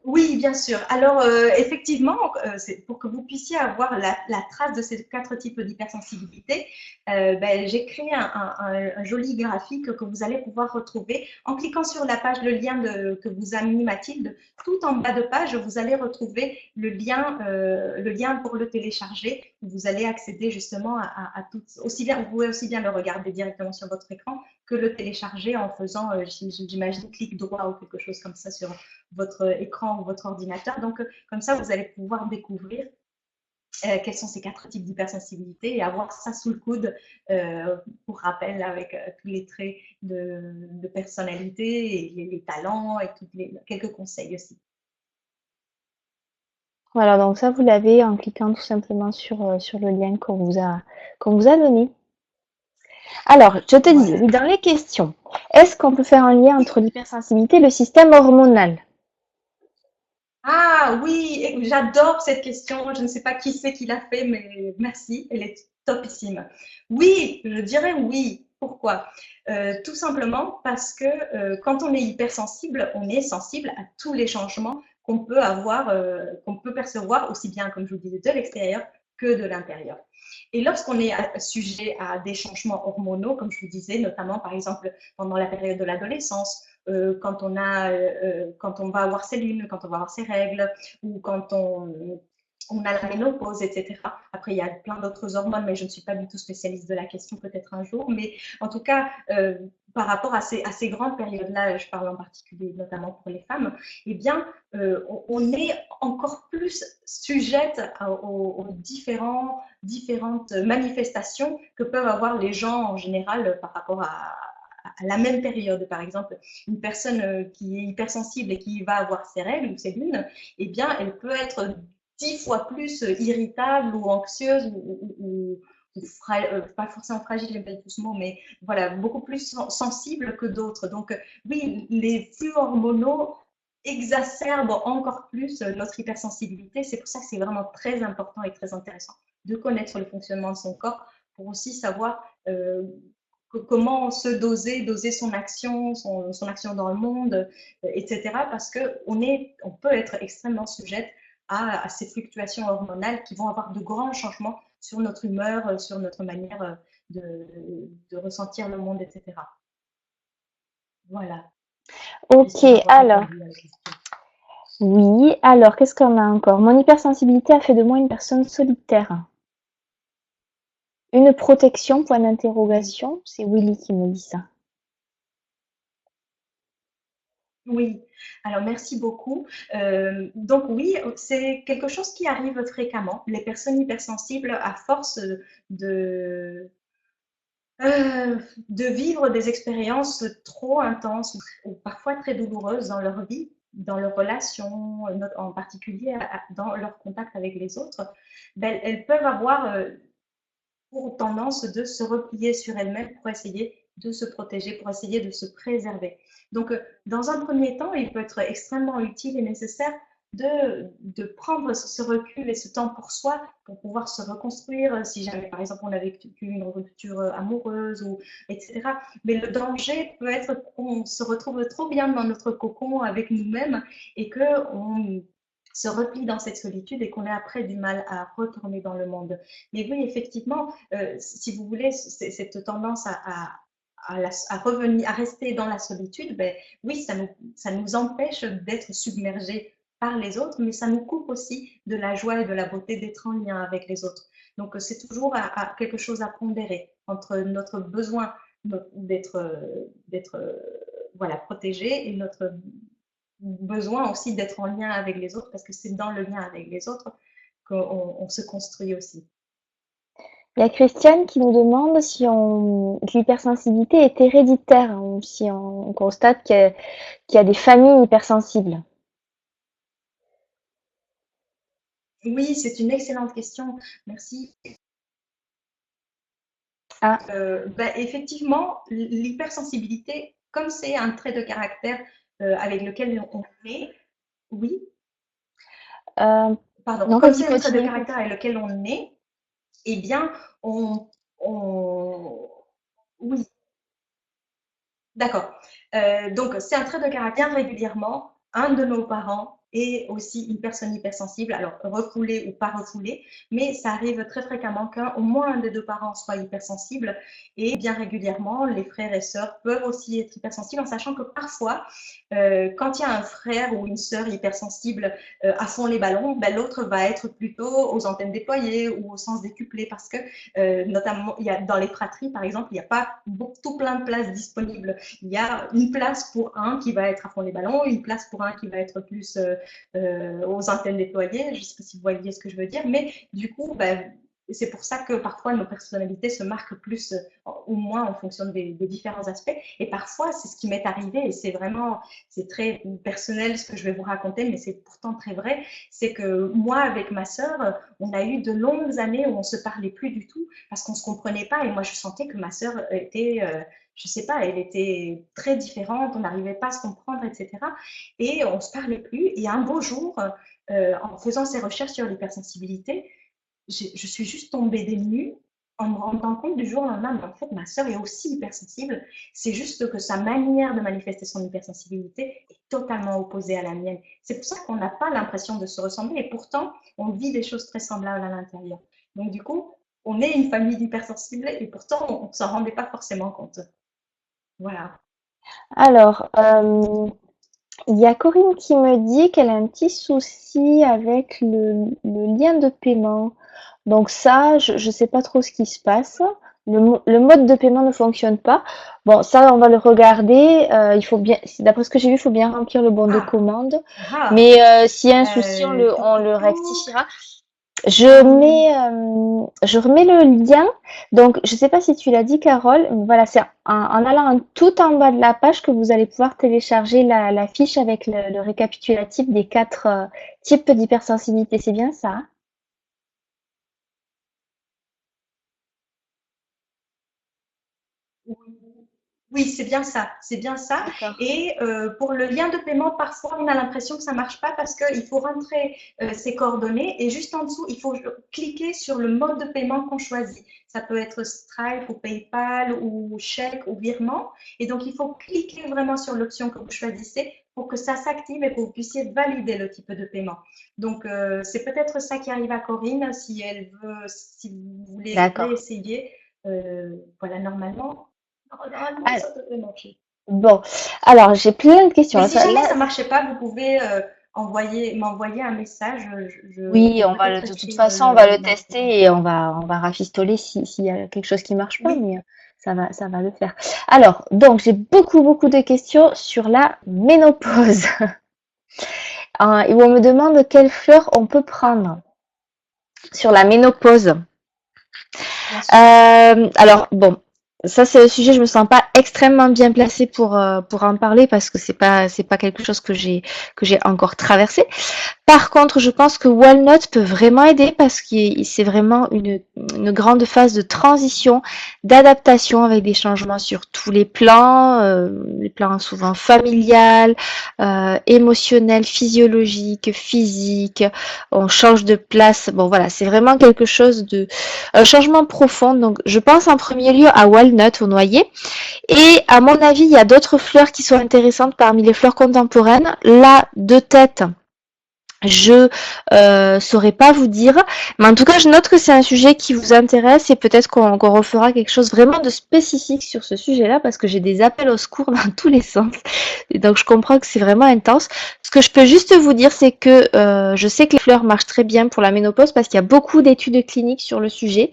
oui, bien sûr. Alors, effectivement, c'est pour que vous puissiez avoir la trace de ces 4 types d'hypersensibilité, ben, j'ai créé un joli graphique que vous allez pouvoir retrouver en cliquant sur la page, le lien que vous a mis Mathilde. Tout en bas de page, vous allez retrouver le lien pour le télécharger. Vous allez accéder justement à tout. Aussi bien, vous pouvez aussi bien le regarder directement sur votre écran que le télécharger en faisant, j'imagine, clic droit ou quelque chose comme ça sur votre écran ou votre ordinateur. Donc, comme ça, vous allez pouvoir découvrir quels sont ces 4 types d'hypersensibilité et avoir ça sous le coude pour rappel avec tous les traits de personnalité et les talents et quelques conseils aussi. Voilà, donc ça, vous l'avez en cliquant tout simplement sur le lien qu'on vous a donné. Alors, je te dis, Voilà. oui, dans les questions, est-ce qu'on peut faire un lien entre l'hypersensibilité et le système hormonal? Ah oui, j'adore cette question. Je ne sais pas qui c'est qui l'a fait, mais merci, elle est topissime. Oui, je dirais oui. Pourquoi? Tout simplement parce que quand on est hypersensible, on est sensible à tous les changements qu'on peut avoir, qu'on peut percevoir aussi bien, comme je vous disais, de l'extérieur que de l'intérieur. Et lorsqu'on est sujet à des changements hormonaux, comme je vous disais, notamment par exemple pendant la période de l'adolescence, quand on va avoir ses lunes, quand on va avoir ses règles, ou quand on a la ménopause, etc. Après, il y a plein d'autres hormones, mais je ne suis pas du tout spécialiste de la question, peut-être un jour. Mais en tout cas, par rapport à ces grandes périodes-là, je parle en particulier notamment pour les femmes, eh bien, on est encore plus sujette aux différentes manifestations que peuvent avoir les gens en général par rapport à la même période. Par exemple, une personne qui est hypersensible et qui va avoir ses règles ou ses lunes, eh bien, elle peut être 10 fois plus irritable ou anxieuse pas forcément fragile, j'aime pas du tout ce mot, mais voilà, beaucoup plus sensible que d'autres. Donc, oui, les flux hormonaux exacerbent encore plus notre hypersensibilité. C'est pour ça que c'est vraiment très important et très intéressant de connaître le fonctionnement de son corps pour aussi savoir comment se doser son action dans le monde, etc. Parce on peut être extrêmement sujette à ces fluctuations hormonales qui vont avoir de grands changements sur notre humeur, sur notre manière de ressentir le monde, etc. Voilà. Ok, J'espère avoir alors, répondu à la question. oui, alors, qu'est-ce qu'on a encore? Mon hypersensibilité a fait de moi une personne solitaire. Une protection, point Oui. d'interrogation. C'est Willy qui me dit ça. Oui, alors merci beaucoup. Donc oui, c'est quelque chose qui arrive fréquemment. Les personnes hypersensibles, à force de, euh, de vivre des expériences trop intenses ou parfois très douloureuses dans leur vie, dans leurs relations, en particulier dans leur contact avec les autres, ben, elles peuvent avoir pour tendance de se replier sur elles-mêmes pour essayer de se protéger, pour essayer de se préserver. Donc, dans un premier temps, il peut être extrêmement utile et nécessaire de prendre ce recul et ce temps pour soi, pour pouvoir se reconstruire, si jamais, par exemple, on a vécu une rupture amoureuse, ou, etc. Mais le danger peut être qu'on se retrouve trop bien dans notre cocon avec nous-mêmes et qu'on se replie dans cette solitude et qu'on ait après du mal à retourner dans le monde. Mais oui, effectivement, si vous voulez, cette tendance à revenir, à rester dans la solitude, ben, oui, ça nous empêche d'être submergés par les autres, mais ça nous coupe aussi de la joie et de la beauté d'être en lien avec les autres. Donc, c'est toujours quelque chose à pondérer entre notre besoin d'être voilà, protégé et notre besoin aussi d'être en lien avec les autres, parce que c'est dans le lien avec les autres qu'on se construit aussi. Il y a Christiane qui nous demande si l'hypersensibilité est héréditaire, hein, ou si on constate qu'il y a des familles hypersensibles. Oui, c'est une excellente question. Merci. Ah, Bah, effectivement, l'hypersensibilité, comme c'est un trait de caractère avec lequel on est, oui, euh, pardon, non, comme vas-y, c'est un trait de continue. caractère avec lequel on est, eh bien, on, on, oui, d'accord. Donc, c'est un trait de caractère régulièrement. Un de nos parents est aussi une personne hypersensible, alors refoulée ou pas refoulée, mais ça arrive très fréquemment qu'au moins un des deux parents soit hypersensible et bien régulièrement, les frères et sœurs peuvent aussi être hypersensibles en sachant que parfois, quand il y a un frère ou une sœur hypersensible à fond les ballons, ben, l'autre va être plutôt aux antennes déployées ou au sens décuplé parce que notamment il y a, dans les fratries par exemple, il n'y a pas tout plein de places disponibles. Il y a une place pour un qui va être à fond les ballons, une place pour un qui va être plus aux antennes déployées. Je ne sais pas si vous voyez ce que je veux dire, mais du coup, ben, c'est pour ça que parfois nos personnalités se marquent plus ou moins en fonction des différents aspects. Et parfois, c'est ce qui m'est arrivé, et c'est très personnel ce que je vais vous raconter, mais c'est pourtant très vrai. C'est que moi, avec ma sœur, on a eu de longues années où on se parlait plus du tout parce qu'on se comprenait pas. Et moi, je sentais que ma sœur était je sais pas, elle était très différente, on n'arrivait pas à se comprendre, etc. Et on se parlait plus. Et un beau jour, en faisant ces recherches sur l'hypersensibilité, je suis juste tombée des nues en me rendant compte du jour au lendemain, mais en fait, ma sœur est aussi hypersensible. C'est juste que sa manière de manifester son hypersensibilité est totalement opposée à la mienne. C'est pour ça qu'on n'a pas l'impression de se ressembler et pourtant, on vit des choses très semblables à l'intérieur. Donc, du coup, on est une famille d'hypersensibles et pourtant, on ne s'en rendait pas forcément compte. Voilà. Alors, il y a Corinne qui me dit qu'elle a un petit souci avec le lien de paiement. Donc ça, je ne sais pas trop ce qui se passe. le mode de paiement ne fonctionne pas. Bon, ça, on va le regarder. Il faut bien, d'après ce que j'ai vu, il faut bien remplir le bon de Ah, commande. ah, Mais s'il y a un souci, touk on touk le touk. rectifiera. Hum, Je remets le lien. Donc, je ne sais pas si tu l'as dit, Carole. Voilà, c'est en allant tout en bas de la page que vous allez pouvoir télécharger la fiche avec le récapitulatif des quatre types d'hypersensibilité. C'est bien ça? Oui, c'est bien ça, c'est bien ça. D'accord. Et pour le lien de paiement, parfois on a l'impression que ça marche pas parce qu'il faut rentrer ses coordonnées et juste en dessous, il faut cliquer sur le mode de paiement qu'on choisit. Ça peut être Stripe ou PayPal ou chèque ou virement. Et donc il faut cliquer vraiment sur l'option que vous choisissez pour que ça s'active et que vous puissiez valider le type de paiement. Donc c'est peut-être ça qui arrive à Corinne si elle veut, si vous voulez D'accord. réessayer. Voilà, normalement, Alors, ça devrait marcher. bon, alors j'ai plein de questions. Mais Là, si jamais là, ça marchait pas, vous pouvez m'envoyer un message. Je oui, peux on va peut-être de toute écrire façon, on va le l'email. tester et on va rafistoler s'il y a quelque chose qui marche pas, Oui, mais ça va le faire. Alors, donc, j'ai beaucoup de questions sur la ménopause. Et où on me demande quelles fleurs on peut prendre sur la ménopause. bien sûr. Alors bon, ça c'est le sujet, je me sens pas extrêmement bien placée pour en parler parce que c'est pas quelque chose que j'ai encore traversé. Par contre, je pense que Walnut peut vraiment aider parce que c'est vraiment une grande phase de transition, d'adaptation avec des changements sur tous les plans souvent familial, émotionnel, physiologique, physique. On change de place. Bon voilà, c'est vraiment quelque chose de un changement profond. Donc, je pense en premier lieu à Walnut, au noyer. Et à mon avis, il y a d'autres fleurs qui sont intéressantes parmi les fleurs contemporaines. Là, de tête, je saurais pas vous dire, mais en tout cas, je note que c'est un sujet qui vous intéresse et peut-être qu'on refera quelque chose vraiment de spécifique sur ce sujet-là parce que j'ai des appels au secours dans tous les sens. Et donc, je comprends que c'est vraiment intense. Ce que je peux juste vous dire, c'est que je sais que les fleurs marchent très bien pour la ménopause parce qu'il y a beaucoup d'études cliniques sur le sujet,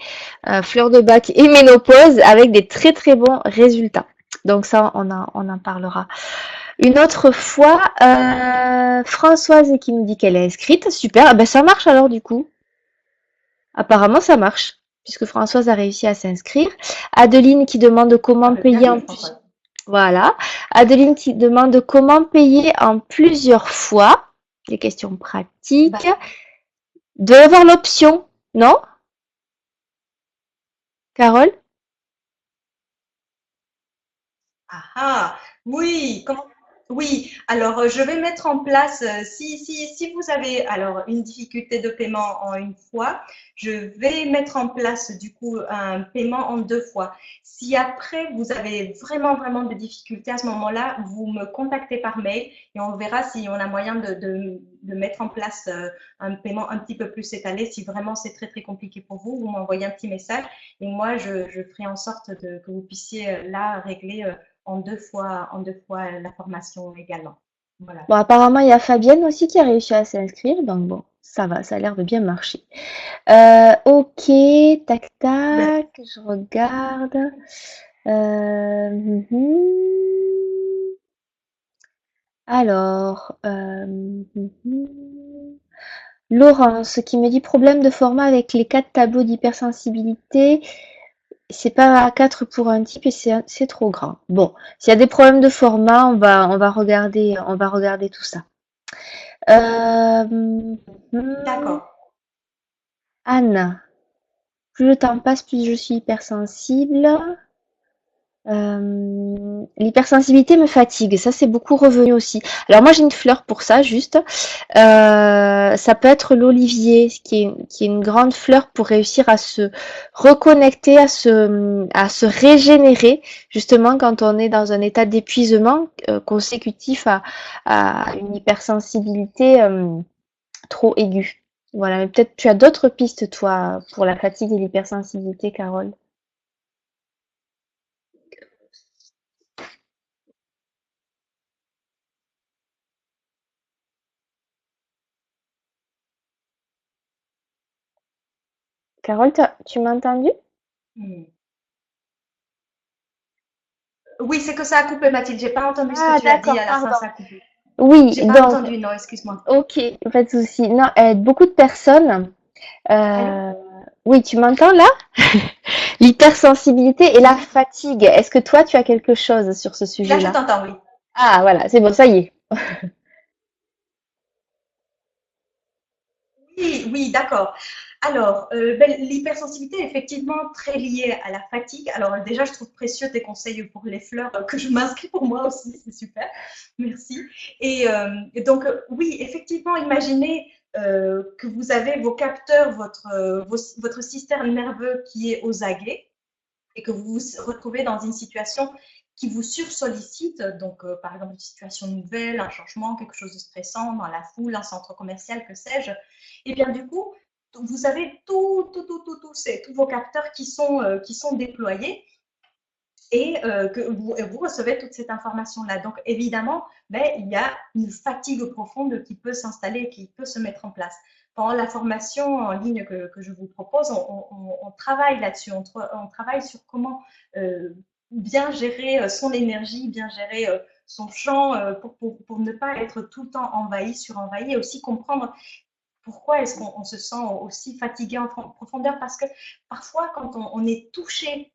fleurs de bac et ménopause, avec des très bons résultats. Donc ça, on en parlera une autre fois, Françoise qui nous dit qu'elle est inscrite. Super. Ah ben, ça marche alors du coup. Apparemment, ça marche. Puisque Françoise a réussi à s'inscrire. Adeline qui demande Ah comment ben, payer en bienvenue, plus. Françoise. Voilà. Adeline qui demande comment payer en plusieurs fois. Des questions pratiques. Bah, De avoir l'option. Non, Carole? ah ah, oui, oui, alors je vais mettre en place, si vous avez alors une difficulté de paiement en une fois, je vais mettre en place du coup un paiement en deux fois. Si après vous avez vraiment de difficultés à ce moment-là, vous me contactez par mail et on verra si on a moyen de mettre en place un paiement un petit peu plus étalé. Si vraiment c'est très compliqué pour vous, vous m'envoyez un petit message et moi je ferai en sorte que vous puissiez là régler en deux fois la formation également. Voilà. Bon, apparemment, il y a Fabienne aussi qui a réussi à s'inscrire. Donc bon, ça va, ça a l'air de bien marcher. Ok, tac Ben, tac, je regarde. Mhm. Alors, mhm. Laurence qui me dit problème de format avec les quatre tableaux d'hypersensibilité. C'est pas A4 pour un type et c'est trop grand. Bon, s'il y a des problèmes de format, on va regarder tout ça. Mhm. d'accord. Anne, plus le temps passe, plus je suis hypersensible. L'hypersensibilité me fatigue, ça c'est beaucoup revenu aussi. Alors moi j'ai une fleur pour ça juste. Ça peut être l'olivier, qui est une grande fleur pour réussir à se reconnecter, à se régénérer, justement quand on est dans un état d'épuisement consécutif à une hypersensibilité trop aiguë. Voilà, mais peut-être tu as d'autres pistes toi pour la fatigue et l'hypersensibilité, Carole. Carole, tu m'as entendu? Hmm. Oui, c'est que ça a coupé, Mathilde. J'ai pas entendu ce que Ah, tu as dit d'accord, à la fin, pardon. ça a coupé. Oui, J'ai pas donc, entendu, non, excuse-moi. ok, pas de souci. Non, beaucoup de personnes, Allô? euh, oui, tu m'entends là? L'hypersensibilité et la Oui, fatigue. Est-ce que toi, tu as quelque chose sur ce là je sujet-là? t'entends, oui. Ah, voilà, c'est bon, ça y est. Oui, oui, d'accord. Alors, ben, l'hypersensibilité est effectivement très liée à la fatigue. Alors, déjà, je trouve précieux tes conseils pour les fleurs que je m'inscris pour moi aussi, c'est super. Merci. Et donc, oui, effectivement, imaginez que vous avez vos capteurs, votre système nerveux qui est aux aguets et que vous vous retrouvez dans une situation qui vous sursollicite, donc par exemple une situation nouvelle, un changement, quelque chose de stressant dans la foule, un centre commercial, que sais-je, et bien du coup, vous avez tous vos capteurs qui sont déployés et que vous recevez toute cette information-là. Donc évidemment, ben, il y a une fatigue profonde qui peut s'installer, qui peut se mettre en place. Pendant la formation en ligne que je vous propose, on travaille là-dessus, on travaille sur comment bien gérer son énergie, bien gérer son champ pour ne pas être tout le temps envahi, surenvahi, et aussi comprendre pourquoi est-ce qu'on se sent aussi fatigué en profondeur. Parce que parfois, quand on est touché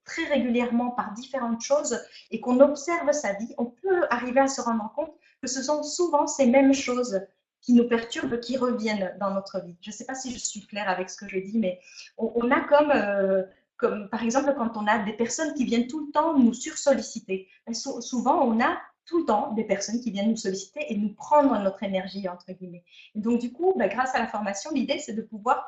très régulièrement par différentes choses et qu'on observe sa vie, on peut arriver à se rendre compte que ce sont souvent ces mêmes choses qui nous perturbent, qui reviennent dans notre vie. Je ne sais pas si je suis claire avec ce que je dis, mais on a comme par exemple quand on a des personnes qui viennent tout le temps nous sursolliciter. Souvent, on a tout le temps des personnes qui viennent nous solliciter et nous prendre notre énergie, entre guillemets. Et donc, du coup, bah, grâce à la formation, l'idée, c'est de pouvoir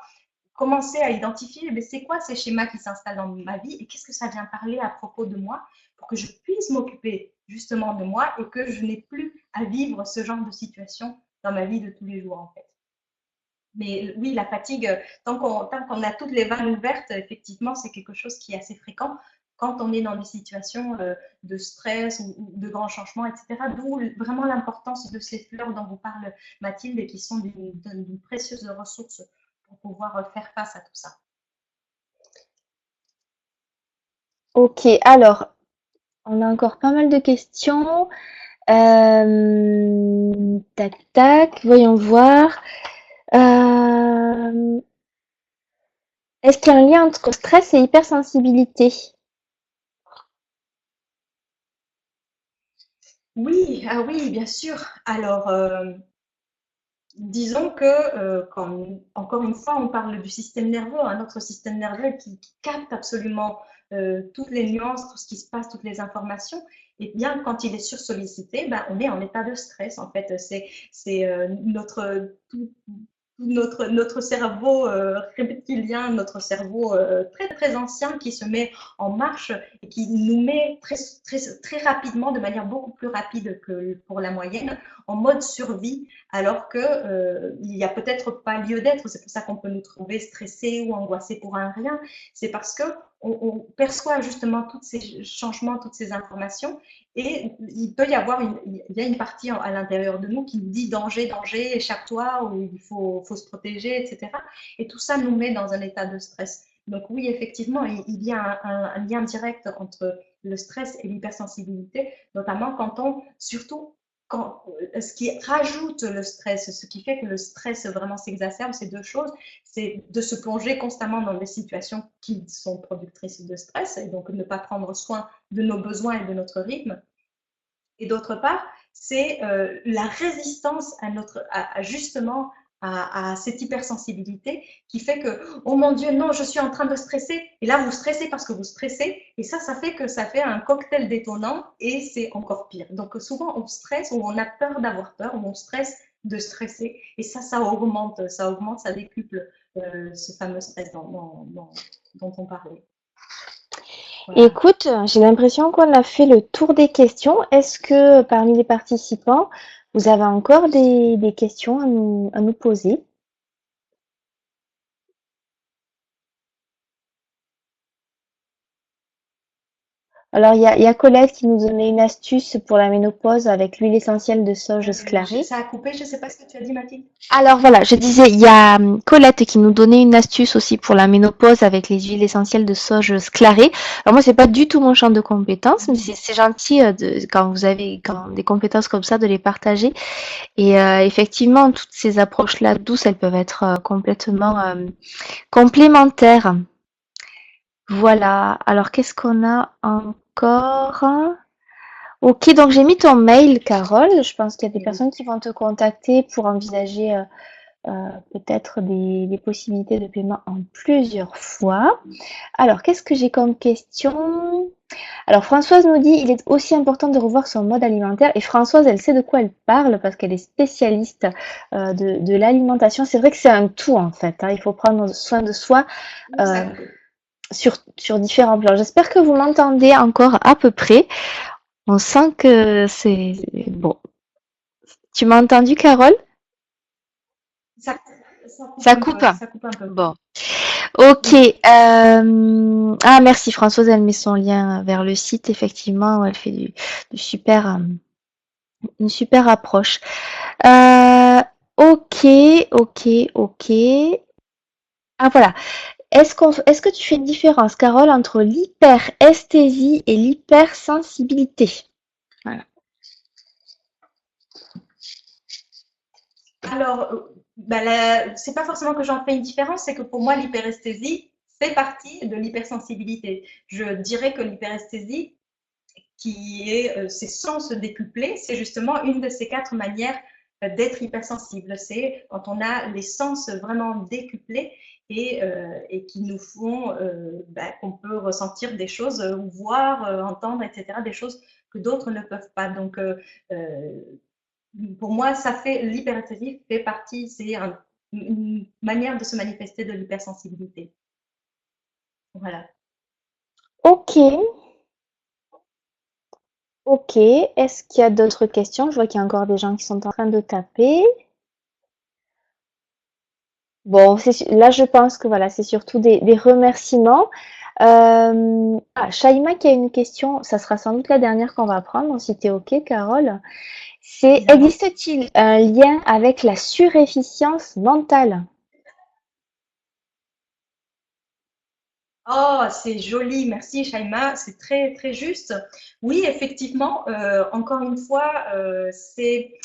commencer à identifier mais c'est quoi ces schémas qui s'installent dans ma vie et qu'est-ce que ça vient parler à propos de moi pour que je puisse m'occuper justement de moi et que je n'ai plus à vivre ce genre de situation dans ma vie de tous les jours en fait. Mais oui, la fatigue, tant qu'on a toutes les vannes ouvertes, effectivement, c'est quelque chose qui est assez fréquent quand on est dans des situations de stress ou de grands changements, etc. D'où vraiment l'importance de ces fleurs dont vous parle Mathilde et qui sont d'une précieuse ressource pour pouvoir faire face à tout ça. Ok, alors, on a encore pas mal de questions. Tac, tac, voyons voir. Euh, Est-ce qu'il y a un lien entre stress et hypersensibilité? Oui, ah oui, bien sûr. Alors, disons que, encore une fois, on parle du système nerveux, un autre système nerveux qui capte absolument toutes les nuances, tout ce qui se passe, toutes les informations. Et bien, quand il est sursollicité, ben, on est en état de stress. En fait, c'est notre cerveau reptilien, notre cerveau très très ancien qui se met en marche et qui nous met très rapidement, de manière beaucoup plus rapide que pour la moyenne, en mode survie, alors que il n'y a peut-être pas lieu d'être. C'est pour ça qu'on peut nous trouver stressés ou angoissés pour un rien. C'est parce que on perçoit justement tous ces changements, toutes ces informations, et il peut y avoir il y a une partie à l'intérieur de nous qui nous dit danger, danger, échappe-toi, ou il faut se protéger, etc. Et tout ça nous met dans un état de stress. Donc oui, effectivement, il y a un lien direct entre le stress et l'hypersensibilité, notamment quand on, surtout ce qui rajoute le stress, ce qui fait que le stress vraiment s'exacerbe, c'est deux choses. C'est de se plonger constamment dans des situations qui sont productrices de stress et donc ne pas prendre soin de nos besoins et de notre rythme. Et d'autre part, c'est la résistance justement à cette hypersensibilité qui fait que, oh mon Dieu, non, je suis en train de stresser. Et là, vous stressez parce que vous stressez. Et ça fait que ça fait un cocktail détonnant et c'est encore pire. Donc souvent, on stresse ou on a peur d'avoir peur ou on stresse de stresser. Et ça augmente, ça décuple ce fameux stress dont on parlait. Voilà. Écoute, j'ai l'impression qu'on a fait le tour des questions. Est-ce que parmi les participants, vous avez encore des questions à nous poser? Alors, il y a Colette qui nous donnait une astuce pour la ménopause avec l'huile essentielle de sauge sclarée. Ça a coupé, je ne sais pas ce que tu as dit, Mathilde. Alors voilà, je disais, il y a Colette qui nous donnait une astuce aussi pour la ménopause avec les huiles essentielles de sauge sclarée. Alors moi, c'est pas du tout mon champ de compétences, mais Mhm. c'est gentil quand vous avez quand des compétences comme ça de les partager. Et effectivement, toutes ces approches-là douces, elles peuvent être complètement complémentaires. Voilà. Alors qu'est-ce qu'on a encore? Ok, donc j'ai mis ton mail, Carole. Je pense qu'il y a des Et oui. personnes qui vont te contacter pour envisager peut-être des possibilités de paiement en plusieurs fois. Alors, qu'est-ce que j'ai comme question? Alors, Françoise nous dit, il est aussi important de revoir son mode alimentaire. Et Françoise, elle sait de quoi elle parle parce qu'elle est spécialiste de l'alimentation. C'est vrai que c'est un tout en fait, hein. Il faut prendre soin de soi Oui, euh, sur différents plans. J'espère que vous m'entendez encore à peu près. On sent que c'est bon. Tu m'as entendu, Carole? ça, ça coupe Ça un coupe. peu, ça coupe un peu. Bon. Ok. Oui. Ah, merci Françoise, elle met son lien vers le site. Effectivement, où elle fait du super, une super approche. Euh, ok, ok, ok. Ah voilà. Est-ce que tu fais une différence, Carole, entre l'hyperesthésie et l'hypersensibilité? Voilà. Alors, c'est pas forcément que j'en fais une différence, c'est que pour moi, l'hyperesthésie fait partie de l'hypersensibilité. Je dirais que l'hyperesthésie, qui est ses sens décuplés, c'est justement une de ces quatre manières d'être hypersensible. C'est quand on a les sens vraiment décuplés et qui nous font qu'on peut ressentir des choses, ou voir, entendre, etc., des choses que d'autres ne peuvent pas. Donc, euh, pour moi, ça fait l'hyperesthésie fait partie, une manière de se manifester de l'hypersensibilité. Voilà. Ok, ok. Est-ce qu'il y a d'autres questions? Je vois qu'il y a encore des gens qui sont en train de taper. Bon, là, je pense que voilà, c'est surtout des remerciements. Shaima qui a une question, ça sera sans doute la dernière qu'on va prendre, si tu es OK, Carole. C'est, Évidemment. existe-t-il un lien avec la surefficience mentale? Oh, c'est joli, merci Shaima, c'est très très juste. Oui, effectivement, encore une fois, c'est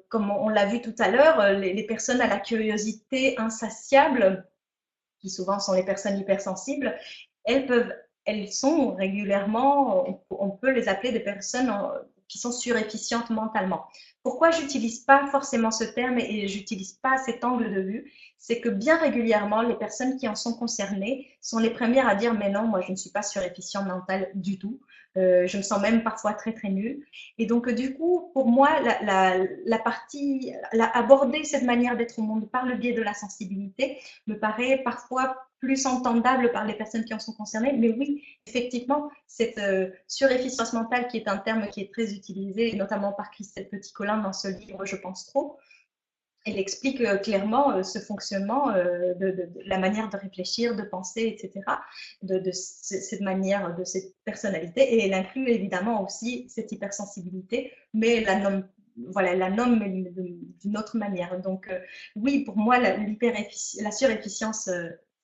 comme on l'a vu tout à l'heure, les personnes à la curiosité insatiable, qui souvent sont les personnes hypersensibles, elles peuvent, elles sont régulièrement, on peut les appeler des personnes qui sont surefficientes mentalement. Pourquoi j'utilise pas forcément ce terme et j'utilise pas cet angle de vue? C'est que bien régulièrement, les personnes qui en sont concernées sont les premières à dire mais non, moi je ne suis pas surefficient mental du tout. Je me sens même parfois très très nulle. Et donc du coup, pour moi, aborder cette manière d'être au monde par le biais de la sensibilité me paraît parfois plus entendable par les personnes qui en sont concernées. Mais oui, effectivement, cette surefficience mentale, qui est un terme qui est très utilisé, notamment par Christelle Petit-Colin dans ce livre Je pense trop, elle explique clairement ce fonctionnement de la manière de réfléchir, de penser, etc., cette manière, de cette personnalité. Et elle inclut évidemment aussi cette hypersensibilité, mais la nomme, voilà, la nomme d'une autre manière. Donc, oui, pour moi, la surefficience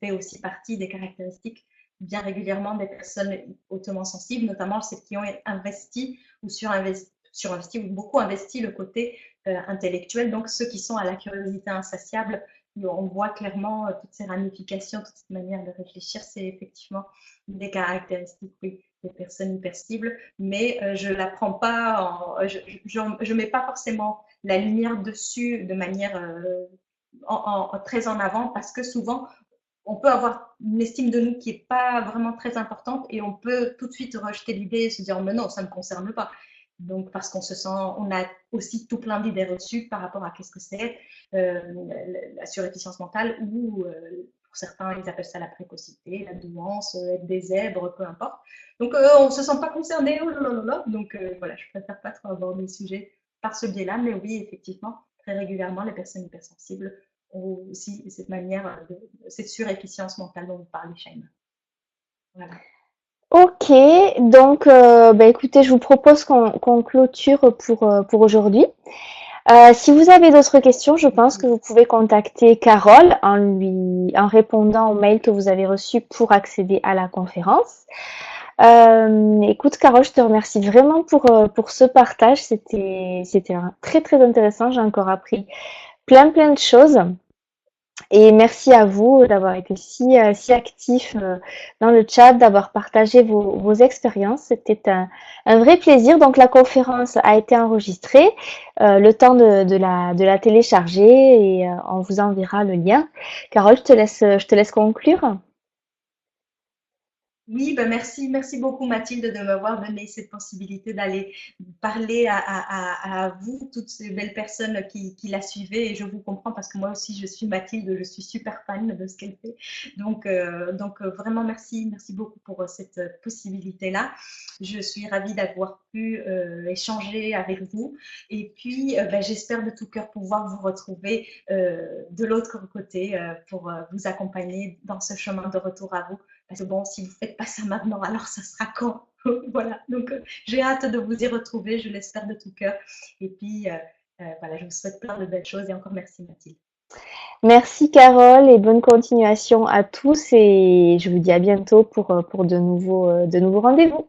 fait aussi partie des caractéristiques bien régulièrement des personnes hautement sensibles, notamment celles qui ont investi ou surinvesti ou beaucoup investi le côté intellectuels, donc ceux qui sont à la curiosité insatiable, on voit clairement toutes ces ramifications, toute cette manière de réfléchir, c'est effectivement une des caractéristiques, oui, des personnes hypercibles, mais je ne la prends pas, je mets pas forcément la lumière dessus de manière très en avant, parce que souvent, on peut avoir une estime de nous qui n'est pas vraiment très importante et on peut tout de suite rejeter l'idée et se dire mais non, ça ne me concerne pas. Donc, parce qu'on se sent, on a aussi tout plein d'idées reçues par rapport à qu'est-ce que c'est euh, la surefficience mentale ou pour certains, ils appellent ça la précocité, la douance, être des zèbres, peu importe. Donc, on ne se sent pas concerné, oh là là là. Donc, voilà, je préfère pas trop aborder le sujet par ce biais-là, mais oui, effectivement, très régulièrement, les personnes hypersensibles ont aussi cette manière, cette surefficience mentale dont vous parlez, Shane. Voilà. Ok, donc bah, écoutez, je vous propose qu'on clôture pour aujourd'hui. Si vous avez d'autres questions, je pense que vous pouvez contacter Carole en répondant au mail que vous avez reçu pour accéder à la conférence. Écoute, Carole, je te remercie vraiment pour ce partage. C'était très, très intéressant. J'ai encore appris plein de choses. Et merci à vous d'avoir été si actif dans le chat, d'avoir partagé vos expériences. C'était un vrai plaisir. Donc la conférence a été enregistrée, le temps de la télécharger et on vous enverra le lien. Carole, je te laisse conclure. Oui, ben merci beaucoup Mathilde de m'avoir donné cette possibilité d'aller parler à vous, toutes ces belles personnes qui la suivaient. Et je vous comprends parce que moi aussi, je suis Mathilde, je suis super fan de ce qu'elle fait. Vraiment, merci beaucoup pour cette possibilité-là. Je suis ravie d'avoir pu échanger avec vous. Et puis, ben, j'espère de tout cœur pouvoir vous retrouver de l'autre côté pour vous accompagner dans ce chemin de retour à vous. Parce que bon, si vous ne faites pas ça maintenant, alors ça sera quand? Voilà, donc j'ai hâte de vous y retrouver, je l'espère de tout cœur. Et puis, voilà, je vous souhaite plein de belles choses et encore merci Mathilde. Merci Carole et bonne continuation à tous et je vous dis à bientôt pour de nouveaux rendez-vous.